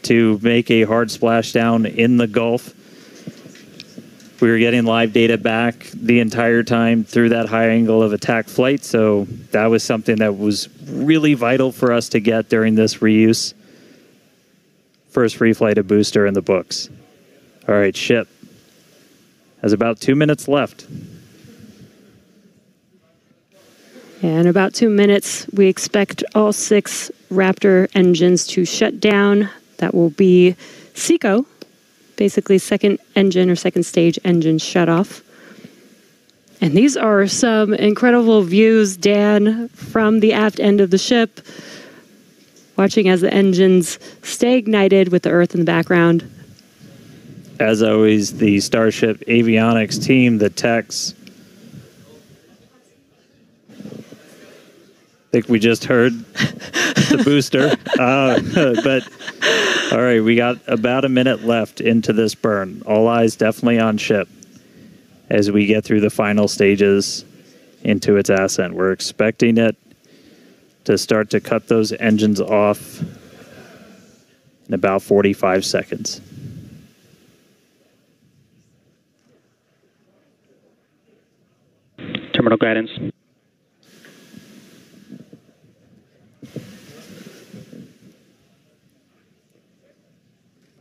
to make a hard splashdown in the Gulf. We were getting live data back the entire time through that high angle of attack flight, so that was something that was really vital for us to get during this reuse. First free flight of booster in the books. All right, ship has about 2 minutes left. In about 2 minutes, we expect all 6 Raptor engines to shut down. That will be SECO basically second engine or second stage engine shut off. And these are some incredible views, Dan, from the aft end of the ship, watching as the engines stay ignited with the Earth in the background. As always, the Starship avionics team, the techs. I think we just heard the booster. But, all right, we got about a minute left into this burn. All eyes definitely on ship as we get through the final stages into its ascent. We're expecting it to start to cut those engines off in about 45 seconds. Terminal guidance.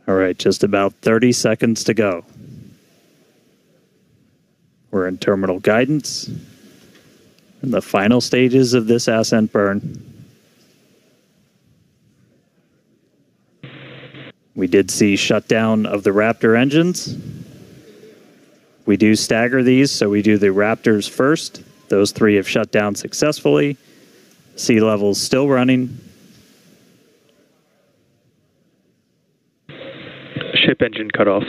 All right, just about 30 seconds to go. We're in terminal guidance in the final stages of this ascent burn. We did see shutdown of the Raptor engines. We do stagger these, so we do the Raptors first. Those 3 have shut down successfully. Sea level's still running. Ship engine cut off.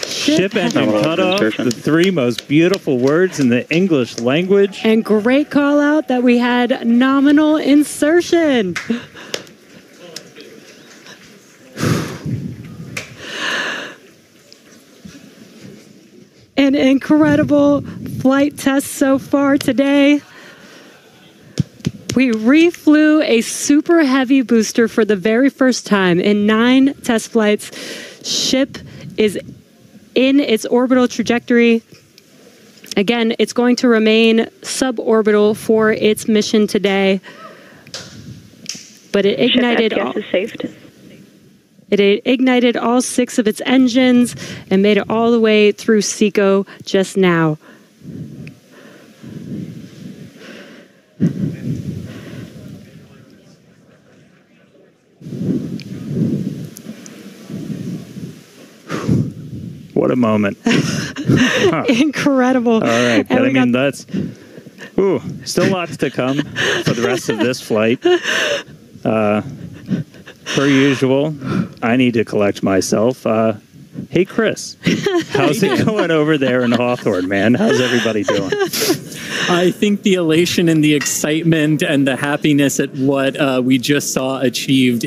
Ship engine cut off, the 3 most beautiful words in the English language. And great call out that we had nominal insertion. An incredible flight test so far today. We reflew a super heavy booster for the very first time in 9 test flights. Ship is in its orbital trajectory. Again, it's going to remain suborbital for its mission today. But it ignited It ignited all 6 of its engines and made it all the way through SECO just now. What a moment. Huh. Incredible. All right. But I mean, that's still lots to come for the rest of this flight. Per usual, I need to collect myself. Hey, Chris, how's it going over there in Hawthorne, man? How's everybody doing? I think the elation and the excitement and the happiness at what we just saw achieved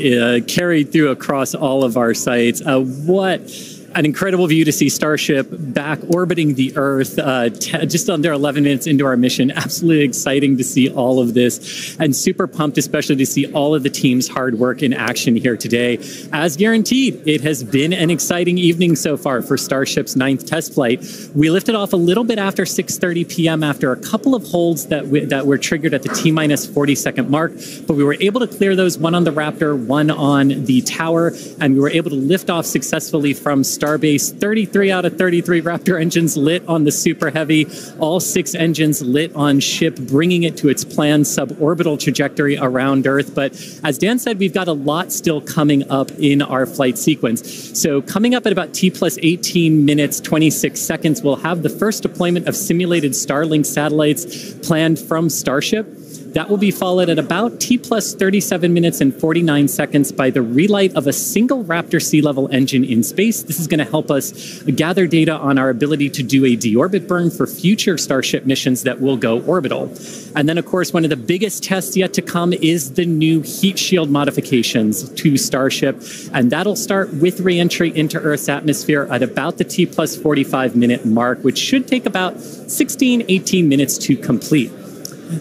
carried through across all of our sites. What an incredible view to see Starship back orbiting the Earth just under 11 minutes into our mission. Absolutely exciting to see all of this and super pumped, especially to see all of the team's hard work in action here today. As guaranteed, it has been an exciting evening so far for Starship's 9th test flight. We lifted off a little bit after 6:30 p.m. after a couple of holds that were triggered at the T-minus 40-second mark, but we were able to clear those, one on the Raptor, one on the tower, and we were able to lift off successfully from Starbase. 33 out of 33 Raptor engines lit on the Super Heavy, all 6 engines lit on ship, bringing it to its planned suborbital trajectory around Earth. But as Dan said, we've got a lot still coming up in our flight sequence. So coming up at about T plus 18 minutes, 26 seconds, we'll have the first deployment of simulated Starlink satellites planned from Starship. That will be followed at about T plus 37 minutes and 49 seconds by the relight of a single Raptor sea level engine in space. This is going to help us gather data on our ability to do a deorbit burn for future Starship missions that will go orbital. And then, of course, one of the biggest tests yet to come is the new heat shield modifications to Starship. And that'll start with reentry into Earth's atmosphere at about the T plus 45 minute mark, which should take about 16, 18 minutes to complete.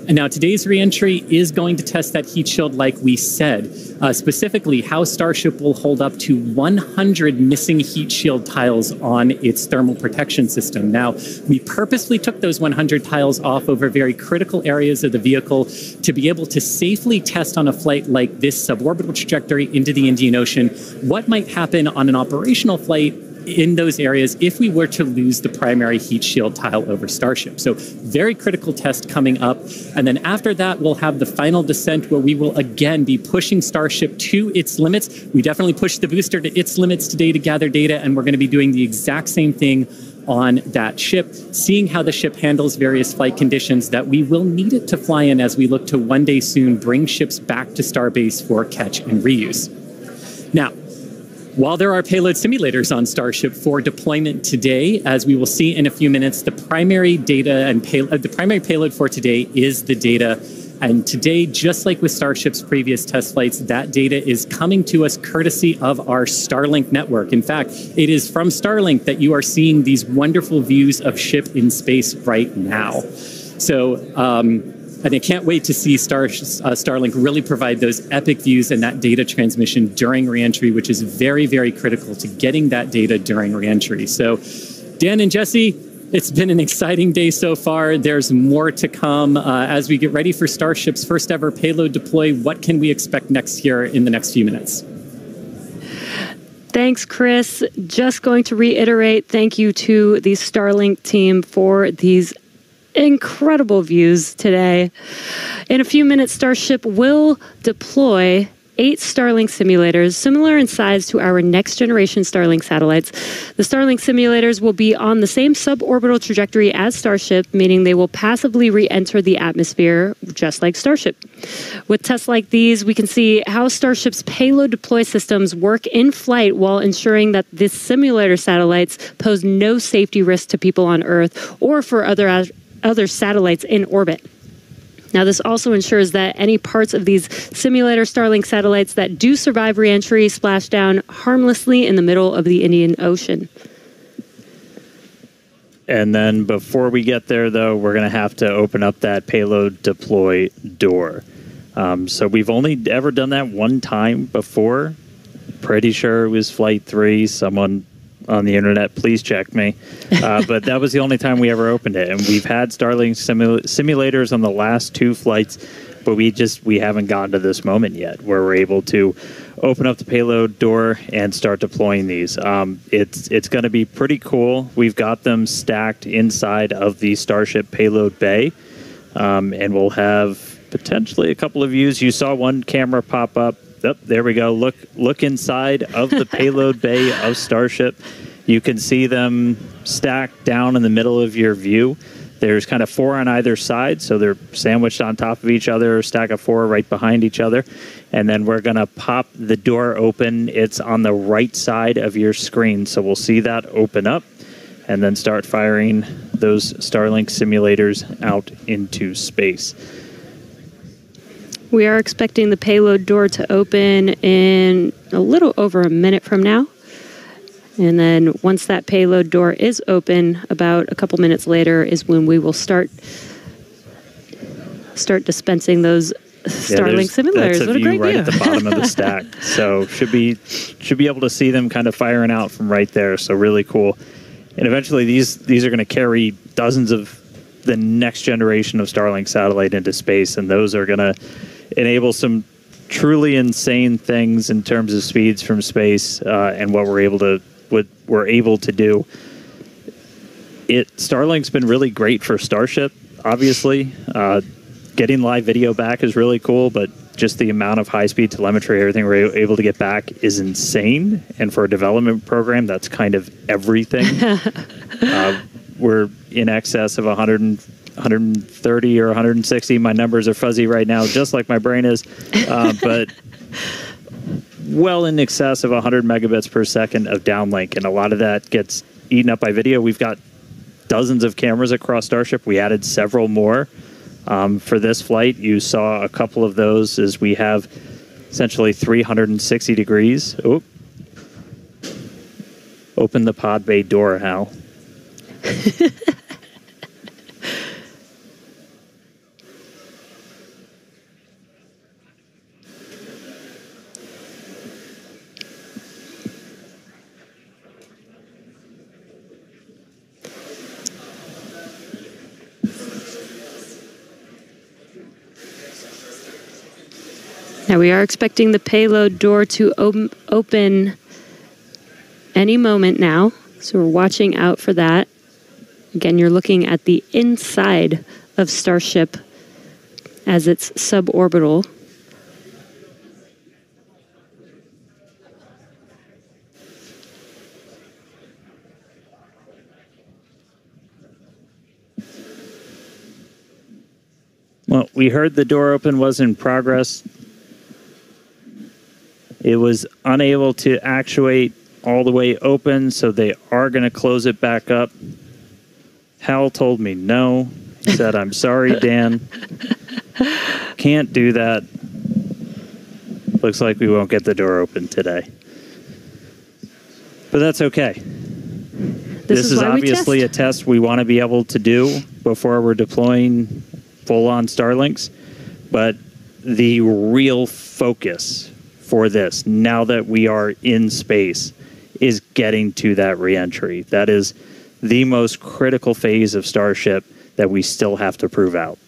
And now today's reentry is going to test that heat shield like we said, specifically how Starship will hold up to 100 missing heat shield tiles on its thermal protection system. Now, we purposely took those 100 tiles off over very critical areas of the vehicle to be able to safely test on a flight like this suborbital trajectory into the Indian Ocean what might happen on an operational flight in those areas if we were to lose the primary heat shield tile over Starship. So very critical test coming up. And then after that, we'll have the final descent where we will again be pushing Starship to its limits. We definitely pushed the booster to its limits today to gather data, and we're going to be doing the exact same thing on that ship, seeing how the ship handles various flight conditions that we will need it to fly in as we look to one day soon bring ships back to Starbase for catch and reuse. Now, while there are payload simulators on Starship for deployment today, as we will see in a few minutes, the primary data and the primary payload for today is the data. And today, just like with Starship's previous test flights, that data is coming to us courtesy of our Starlink network. In fact, it is from Starlink that you are seeing these wonderful views of ship in space right now. So, and I can't wait to see Starlink really provide those epic views and that data transmission during reentry, which is very, very critical to getting that data during reentry. So, Dan and Jesse, it's been an exciting day so far. There's more to come as we get ready for Starship's first ever payload deploy. What can we expect next here in the next few minutes? Thanks, Chris. Just going to reiterate, thank you to the Starlink team for these incredible views today. In a few minutes, Starship will deploy 8 Starlink simulators, similar in size to our next generation Starlink satellites. The Starlink simulators will be on the same suborbital trajectory as Starship, meaning they will passively re-enter the atmosphere, just like Starship. With tests like these, we can see how Starship's payload deploy systems work in flight while ensuring that the simulator satellites pose no safety risk to people on Earth or for other satellites in orbit. Now, this also ensures that any parts of these simulator Starlink satellites that do survive reentry splash down harmlessly in the middle of the Indian Ocean. And then before we get there, though, we're going to have to open up that payload deploy door. So we've only ever done that one time before. Pretty sure it was Flight 3. Someone on the internet, please check me. But that was the only time we ever opened it. And we've had Starlink simulators on the last 2 flights, but we haven't gotten to this moment yet where we're able to open up the payload door and start deploying these. It's going to be pretty cool. We've got them stacked inside of the Starship payload bay, and we'll have potentially a couple of views. You saw one camera pop up. Oh, there we go. Look inside of the payload bay of Starship. You can see them stacked down in the middle of your view. There's kind of 4 on either side, so they're sandwiched on top of each other, a stack of 4 right behind each other. And then we're going to pop the door open. It's on the right side of your screen, so we'll see that open up and then start firing those Starlink simulators out into space. We are expecting the payload door to open in a little over a minute from now. And then once that payload door is open, about a couple minutes later is when we will start dispensing those Starlink simulators. What a great right view. At the bottom of the stack. So should be able to see them kind of firing out from right there. So really cool. And eventually these are going to carry dozens of the next generation of Starlink satellite into space, and those are going to enable some truly insane things in terms of speeds from space and what we're able to do. Starlink's been really great for Starship, obviously. Getting live video back is really cool, but just the amount of high-speed telemetry, everything we're able to get back is insane. And for a development program, that's kind of everything. We're in excess of 130 or 160. My numbers are fuzzy right now, just like my brain is. But well in excess of 100 megabits per second of downlink. And a lot of that gets eaten up by video. We've got dozens of cameras across Starship. We added several more for this flight. You saw a couple of those as we have essentially 360 degrees. Oh. Open the pod bay door, Hal. Now we are expecting the payload door to open any moment now. So we're watching out for that. Again, you're looking at the inside of Starship as it's suborbital. Well, we heard the door open was in progress. It was unable to actuate all the way open, so they are going to close it back up. Hal told me no. He said, I'm sorry, Dan. Can't do that. Looks like we won't get the door open today. But that's okay. This is obviously a test we want to be able to do before we're deploying full-on Starlinks. But the real focus for this, now that we are in space, is getting to that reentry. That is the most critical phase of Starship that we still have to prove out.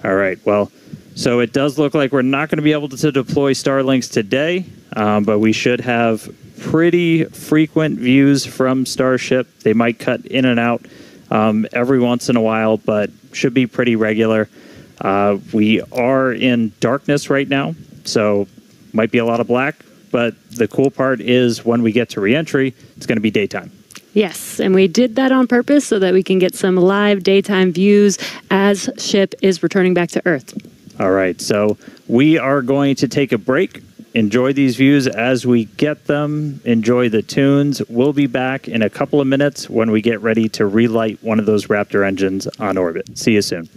All right, well, so it does look like we're not going to be able to deploy Starlinks today, but we should have pretty frequent views from Starship. They might cut in and out every once in a while, but should be pretty regular. We are in darkness right now, so might be a lot of black, but the cool part is when we get to reentry, it's going to be daytime. Yes, and we did that on purpose so that we can get some live daytime views as ship is returning back to Earth. All right, so we are going to take a break. Enjoy these views as we get them. Enjoy the tunes. We'll be back in a couple of minutes when we get ready to relight one of those Raptor engines on orbit. See you soon.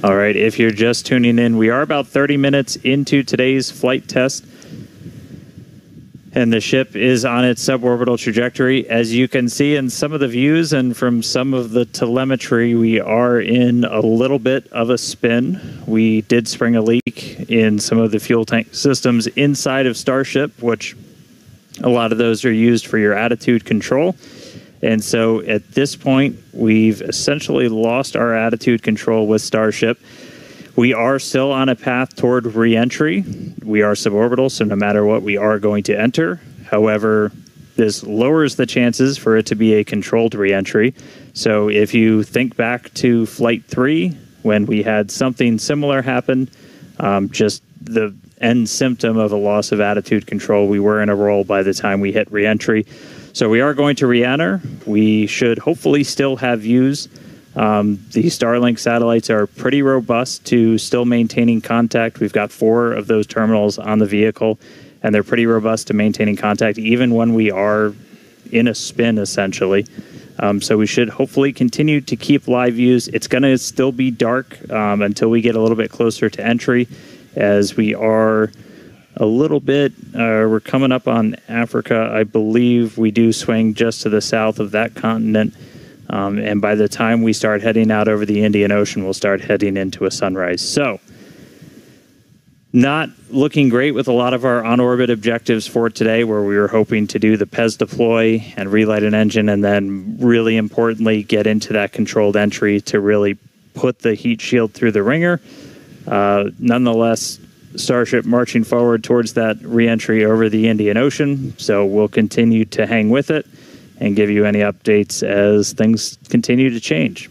All right, if you're just tuning in, we are about 30 minutes into today's flight test, and the ship is on its suborbital trajectory. As you can see in some of the views and from some of the telemetry, we are in a little bit of a spin. We did spring a leak in some of the fuel tank systems inside of Starship, which a lot of those are used for your attitude control. And so at this point, we've essentially lost our attitude control with Starship. We are still on a path toward re-entry. We are suborbital, so no matter what, we are going to enter. However, this lowers the chances for it to be a controlled re-entry. So if you think back to Flight 3, when we had something similar happen, just the end symptom of a loss of attitude control, we were in a roll by the time we hit re-entry. So we are going to re-enter. We should hopefully still have views. The Starlink satellites are pretty robust to still maintaining contact. We've got 4 of those terminals on the vehicle, and they're pretty robust to maintaining contact even when we are in a spin, essentially. So we should hopefully continue to keep live views. It's going to still be dark until we get a little bit closer to entry, as we are a little bit, we're coming up on Africa. I believe we do swing just to the south of that continent. And by the time we start heading out over the Indian Ocean, we'll start heading into a sunrise. So, not looking great with a lot of our on-orbit objectives for today, where we were hoping to do the PEZ deploy and relight an engine, and then really importantly, get into that controlled entry to really put the heat shield through the ringer. Nonetheless, Starship marching forward towards that re-entry over the Indian Ocean. So we'll continue to hang with it and give you any updates as things continue to change.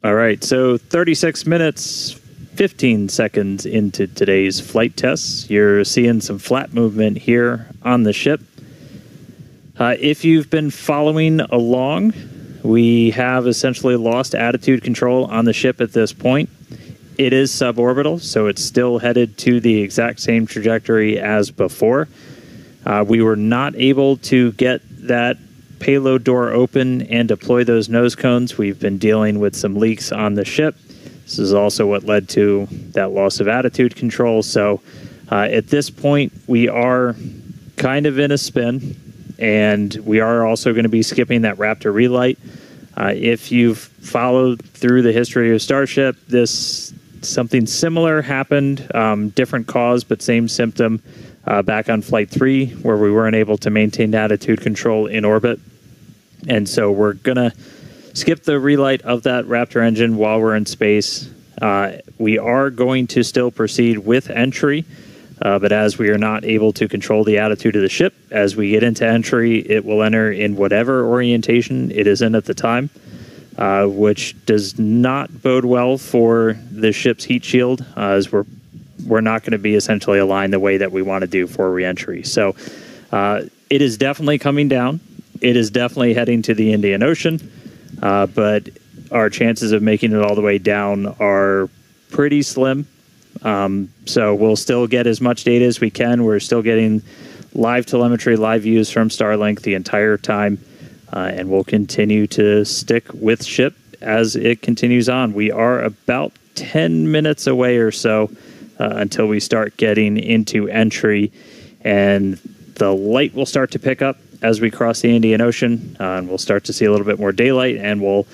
All right, so 36 minutes, 15 seconds into today's flight tests. You're seeing some flat movement here on the ship. If you've been following along, we have essentially lost attitude control on the ship at this point. It is suborbital, so it's still headed to the exact same trajectory as before. We were not able to get that payload door open and deploy those nose cones. We've been dealing with some leaks on the ship. This is also what led to that loss of attitude control. So at this point, we are kind of in a spin, and we are also going to be skipping that Raptor relight. If you've followed through the history of Starship, something similar happened, different cause, but same symptom back on Flight 3, where we weren't able to maintain attitude control in orbit. And so we're going to skip the relight of that Raptor engine while we're in space. We are going to still proceed with entry, but as we are not able to control the attitude of the ship, as we get into entry, it will enter in whatever orientation it is in at the time. Which does not bode well for the ship's heat shield, as we're not going to be essentially aligned the way that we want to do for reentry. So it is definitely coming down. It is definitely heading to the Indian Ocean, but our chances of making it all the way down are pretty slim. So we'll still get as much data as we can. We're still getting live telemetry, live views from Starlink the entire time. And we'll continue to stick with ship as it continues on. We are about 10 minutes away or so until we start getting into entry, and the light will start to pick up as we cross the Indian Ocean, and we'll start to see a little bit more daylight, and we'll,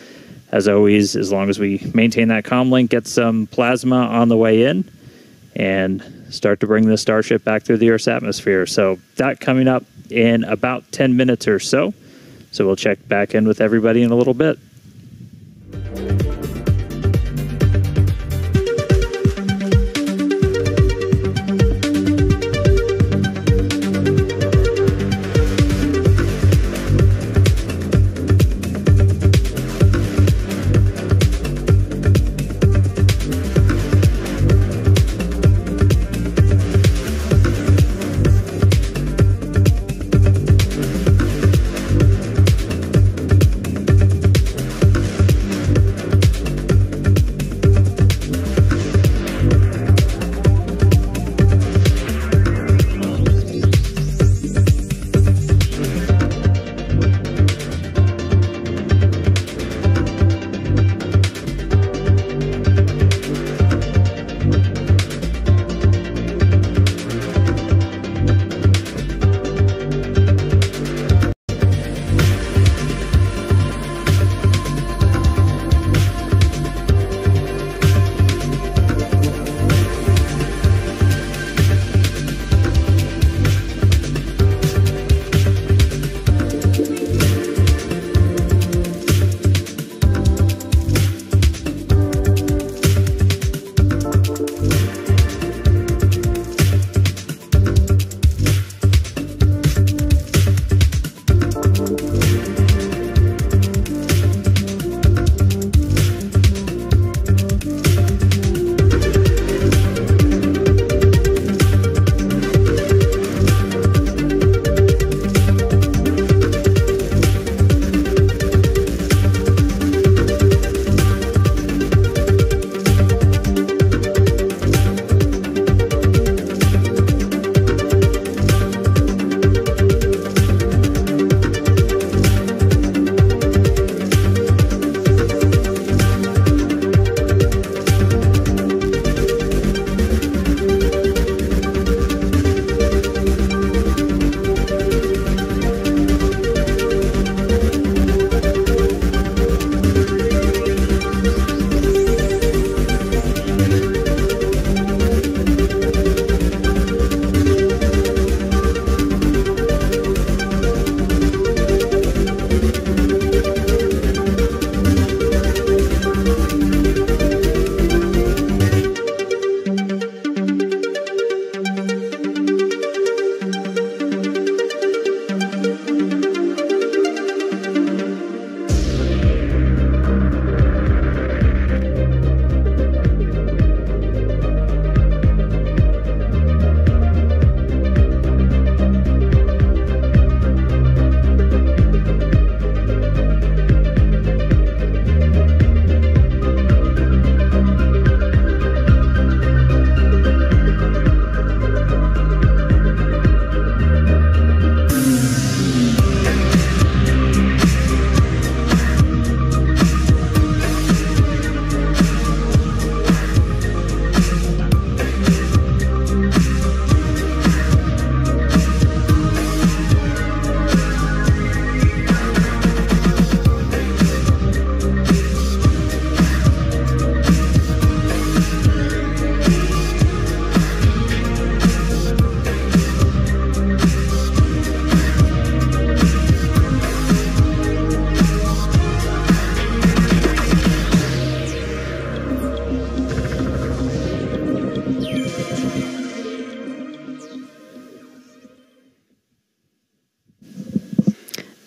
as always, as long as we maintain that comm link, get some plasma on the way in and start to bring the Starship back through the Earth's atmosphere. So that coming up in about 10 minutes or so. So we'll check back in with everybody in a little bit.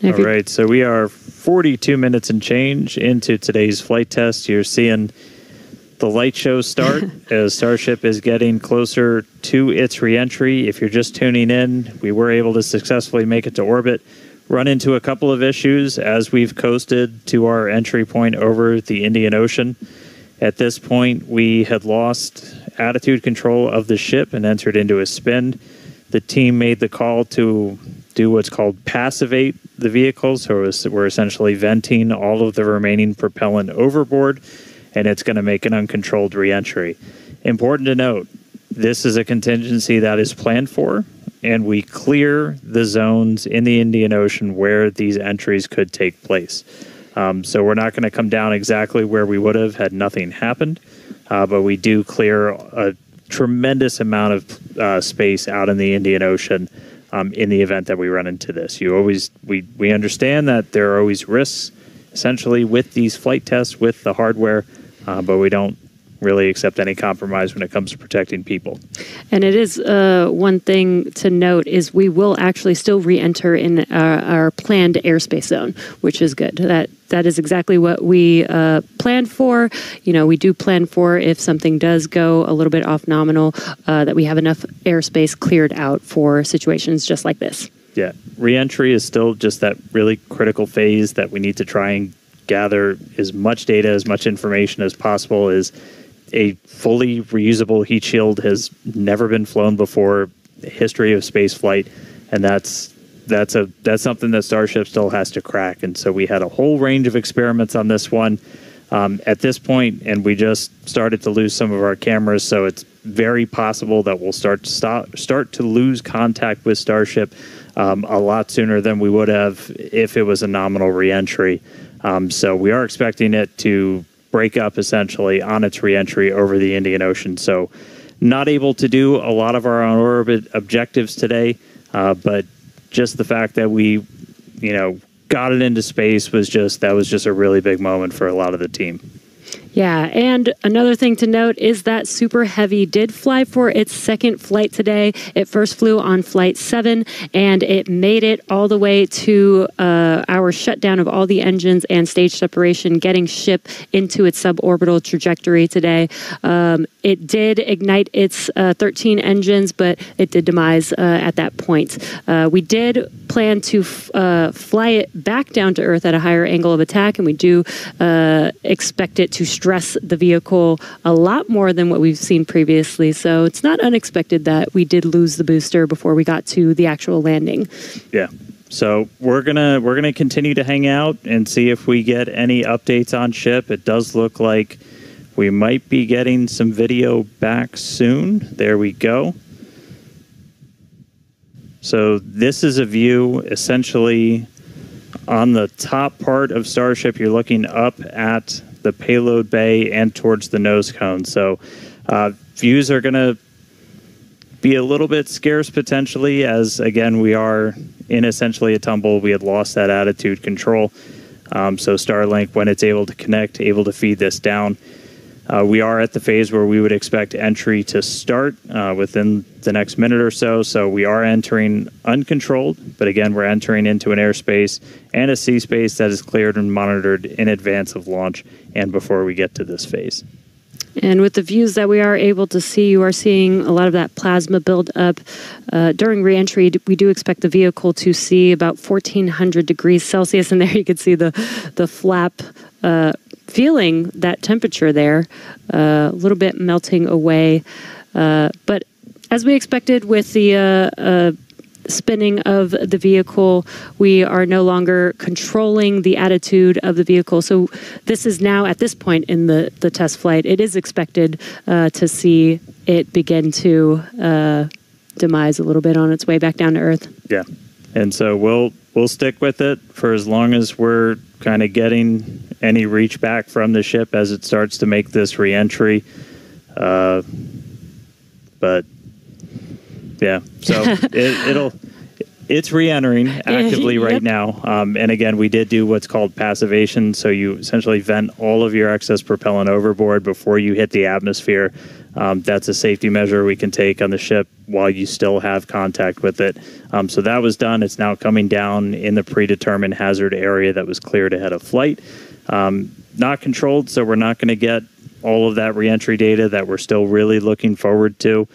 All right, so we are 42 minutes and change into today's flight test. You're seeing the light show start as Starship is getting closer to its reentry. If you're just tuning in, we were able to successfully make it to orbit, run into a couple of issues as we've coasted to our entry point over the Indian Ocean. At this point, we had lost attitude control of the ship and entered into a spin. The team made the call to do what's called passivate the vehicle, so we're essentially venting all of the remaining propellant overboard, and it's going to make an uncontrolled reentry. Important to note, this is a contingency that is planned for, and we clear the zones in the Indian Ocean where these entries could take place. So we're not going to come down exactly where we would have had nothing happened, but we do clear a tremendous amount of space out in the Indian Ocean in the event that we run into this. We understand that there are always risks, essentially, with these flight tests, with the hardware, but we don't really accept any compromise when it comes to protecting people. And it is one thing to note is we will actually still re-enter in our planned airspace zone, which is good. That is exactly what we planned for. You know, we do plan for if something does go a little bit off nominal, that we have enough airspace cleared out for situations just like this. Yeah, re-entry is still just that really critical phase that we need to try and gather as much data, as much information as possible. Is a fully reusable heat shield has never been flown before, the history of space flight, and that's something that Starship still has to crack. And so we had a whole range of experiments on this one at this point, and we just started to lose some of our cameras, so it's very possible that we'll start to lose contact with Starship a lot sooner than we would have if it was a nominal reentry. So we are expecting it to break up essentially on its reentry over the Indian Ocean. So not able to do a lot of our on-orbit objectives today, but just the fact that we, got it into space was just a really big moment for a lot of the team. Yeah, and another thing to note is that Super Heavy did fly for its second flight today. It first flew on Flight 7, and it made it all the way to our shutdown of all the engines and stage separation, getting ship into its suborbital trajectory today. It did ignite its 13 engines, but it did demise at that point. We did plan to fly it back down to Earth at a higher angle of attack, and we do expect it to stress the vehicle a lot more than what we've seen previously. So it's not unexpected that we did lose the booster before we got to the actual landing. Yeah. So we're gonna continue to hang out and see if we get any updates on ship. It does look like we might be getting some video back soon. There we go. So this is a view essentially on the top part of Starship. You're looking up at the payload bay and towards the nose cone. So views are going to be a little bit scarce potentially, as again we are in essentially a tumble. We had lost that attitude control. So Starlink, when it's able to connect, able to feed this down. We are at the phase where we would expect entry to start within the next minute or so. So we are entering uncontrolled, but again, we're entering into an airspace and a sea space that is cleared and monitored in advance of launch and before we get to this phase. And with the views that we are able to see, you are seeing a lot of that plasma build up. During reentry, we do expect the vehicle to see about 1400 degrees Celsius. And there you can see the flap feeling that temperature there, a little bit melting away. But as we expected with the spinning of the vehicle, we are no longer controlling the attitude of the vehicle. So this is now, at this point in the test flight, it is expected to see it begin to demise a little bit on its way back down to Earth. Yeah. And so we'll stick with it for as long as we're kind of getting any reach back from the ship as it starts to make this reentry. But yeah, so it's re-entering actively right now. And again, we did do what's called passivation. So you essentially vent all of your excess propellant overboard before you hit the atmosphere. That's a safety measure we can take on the ship while you still have contact with it. So that was done. It's now coming down in the predetermined hazard area that was cleared ahead of flight. Not controlled, so we're not going to get all of that reentry data that we're still really looking forward to.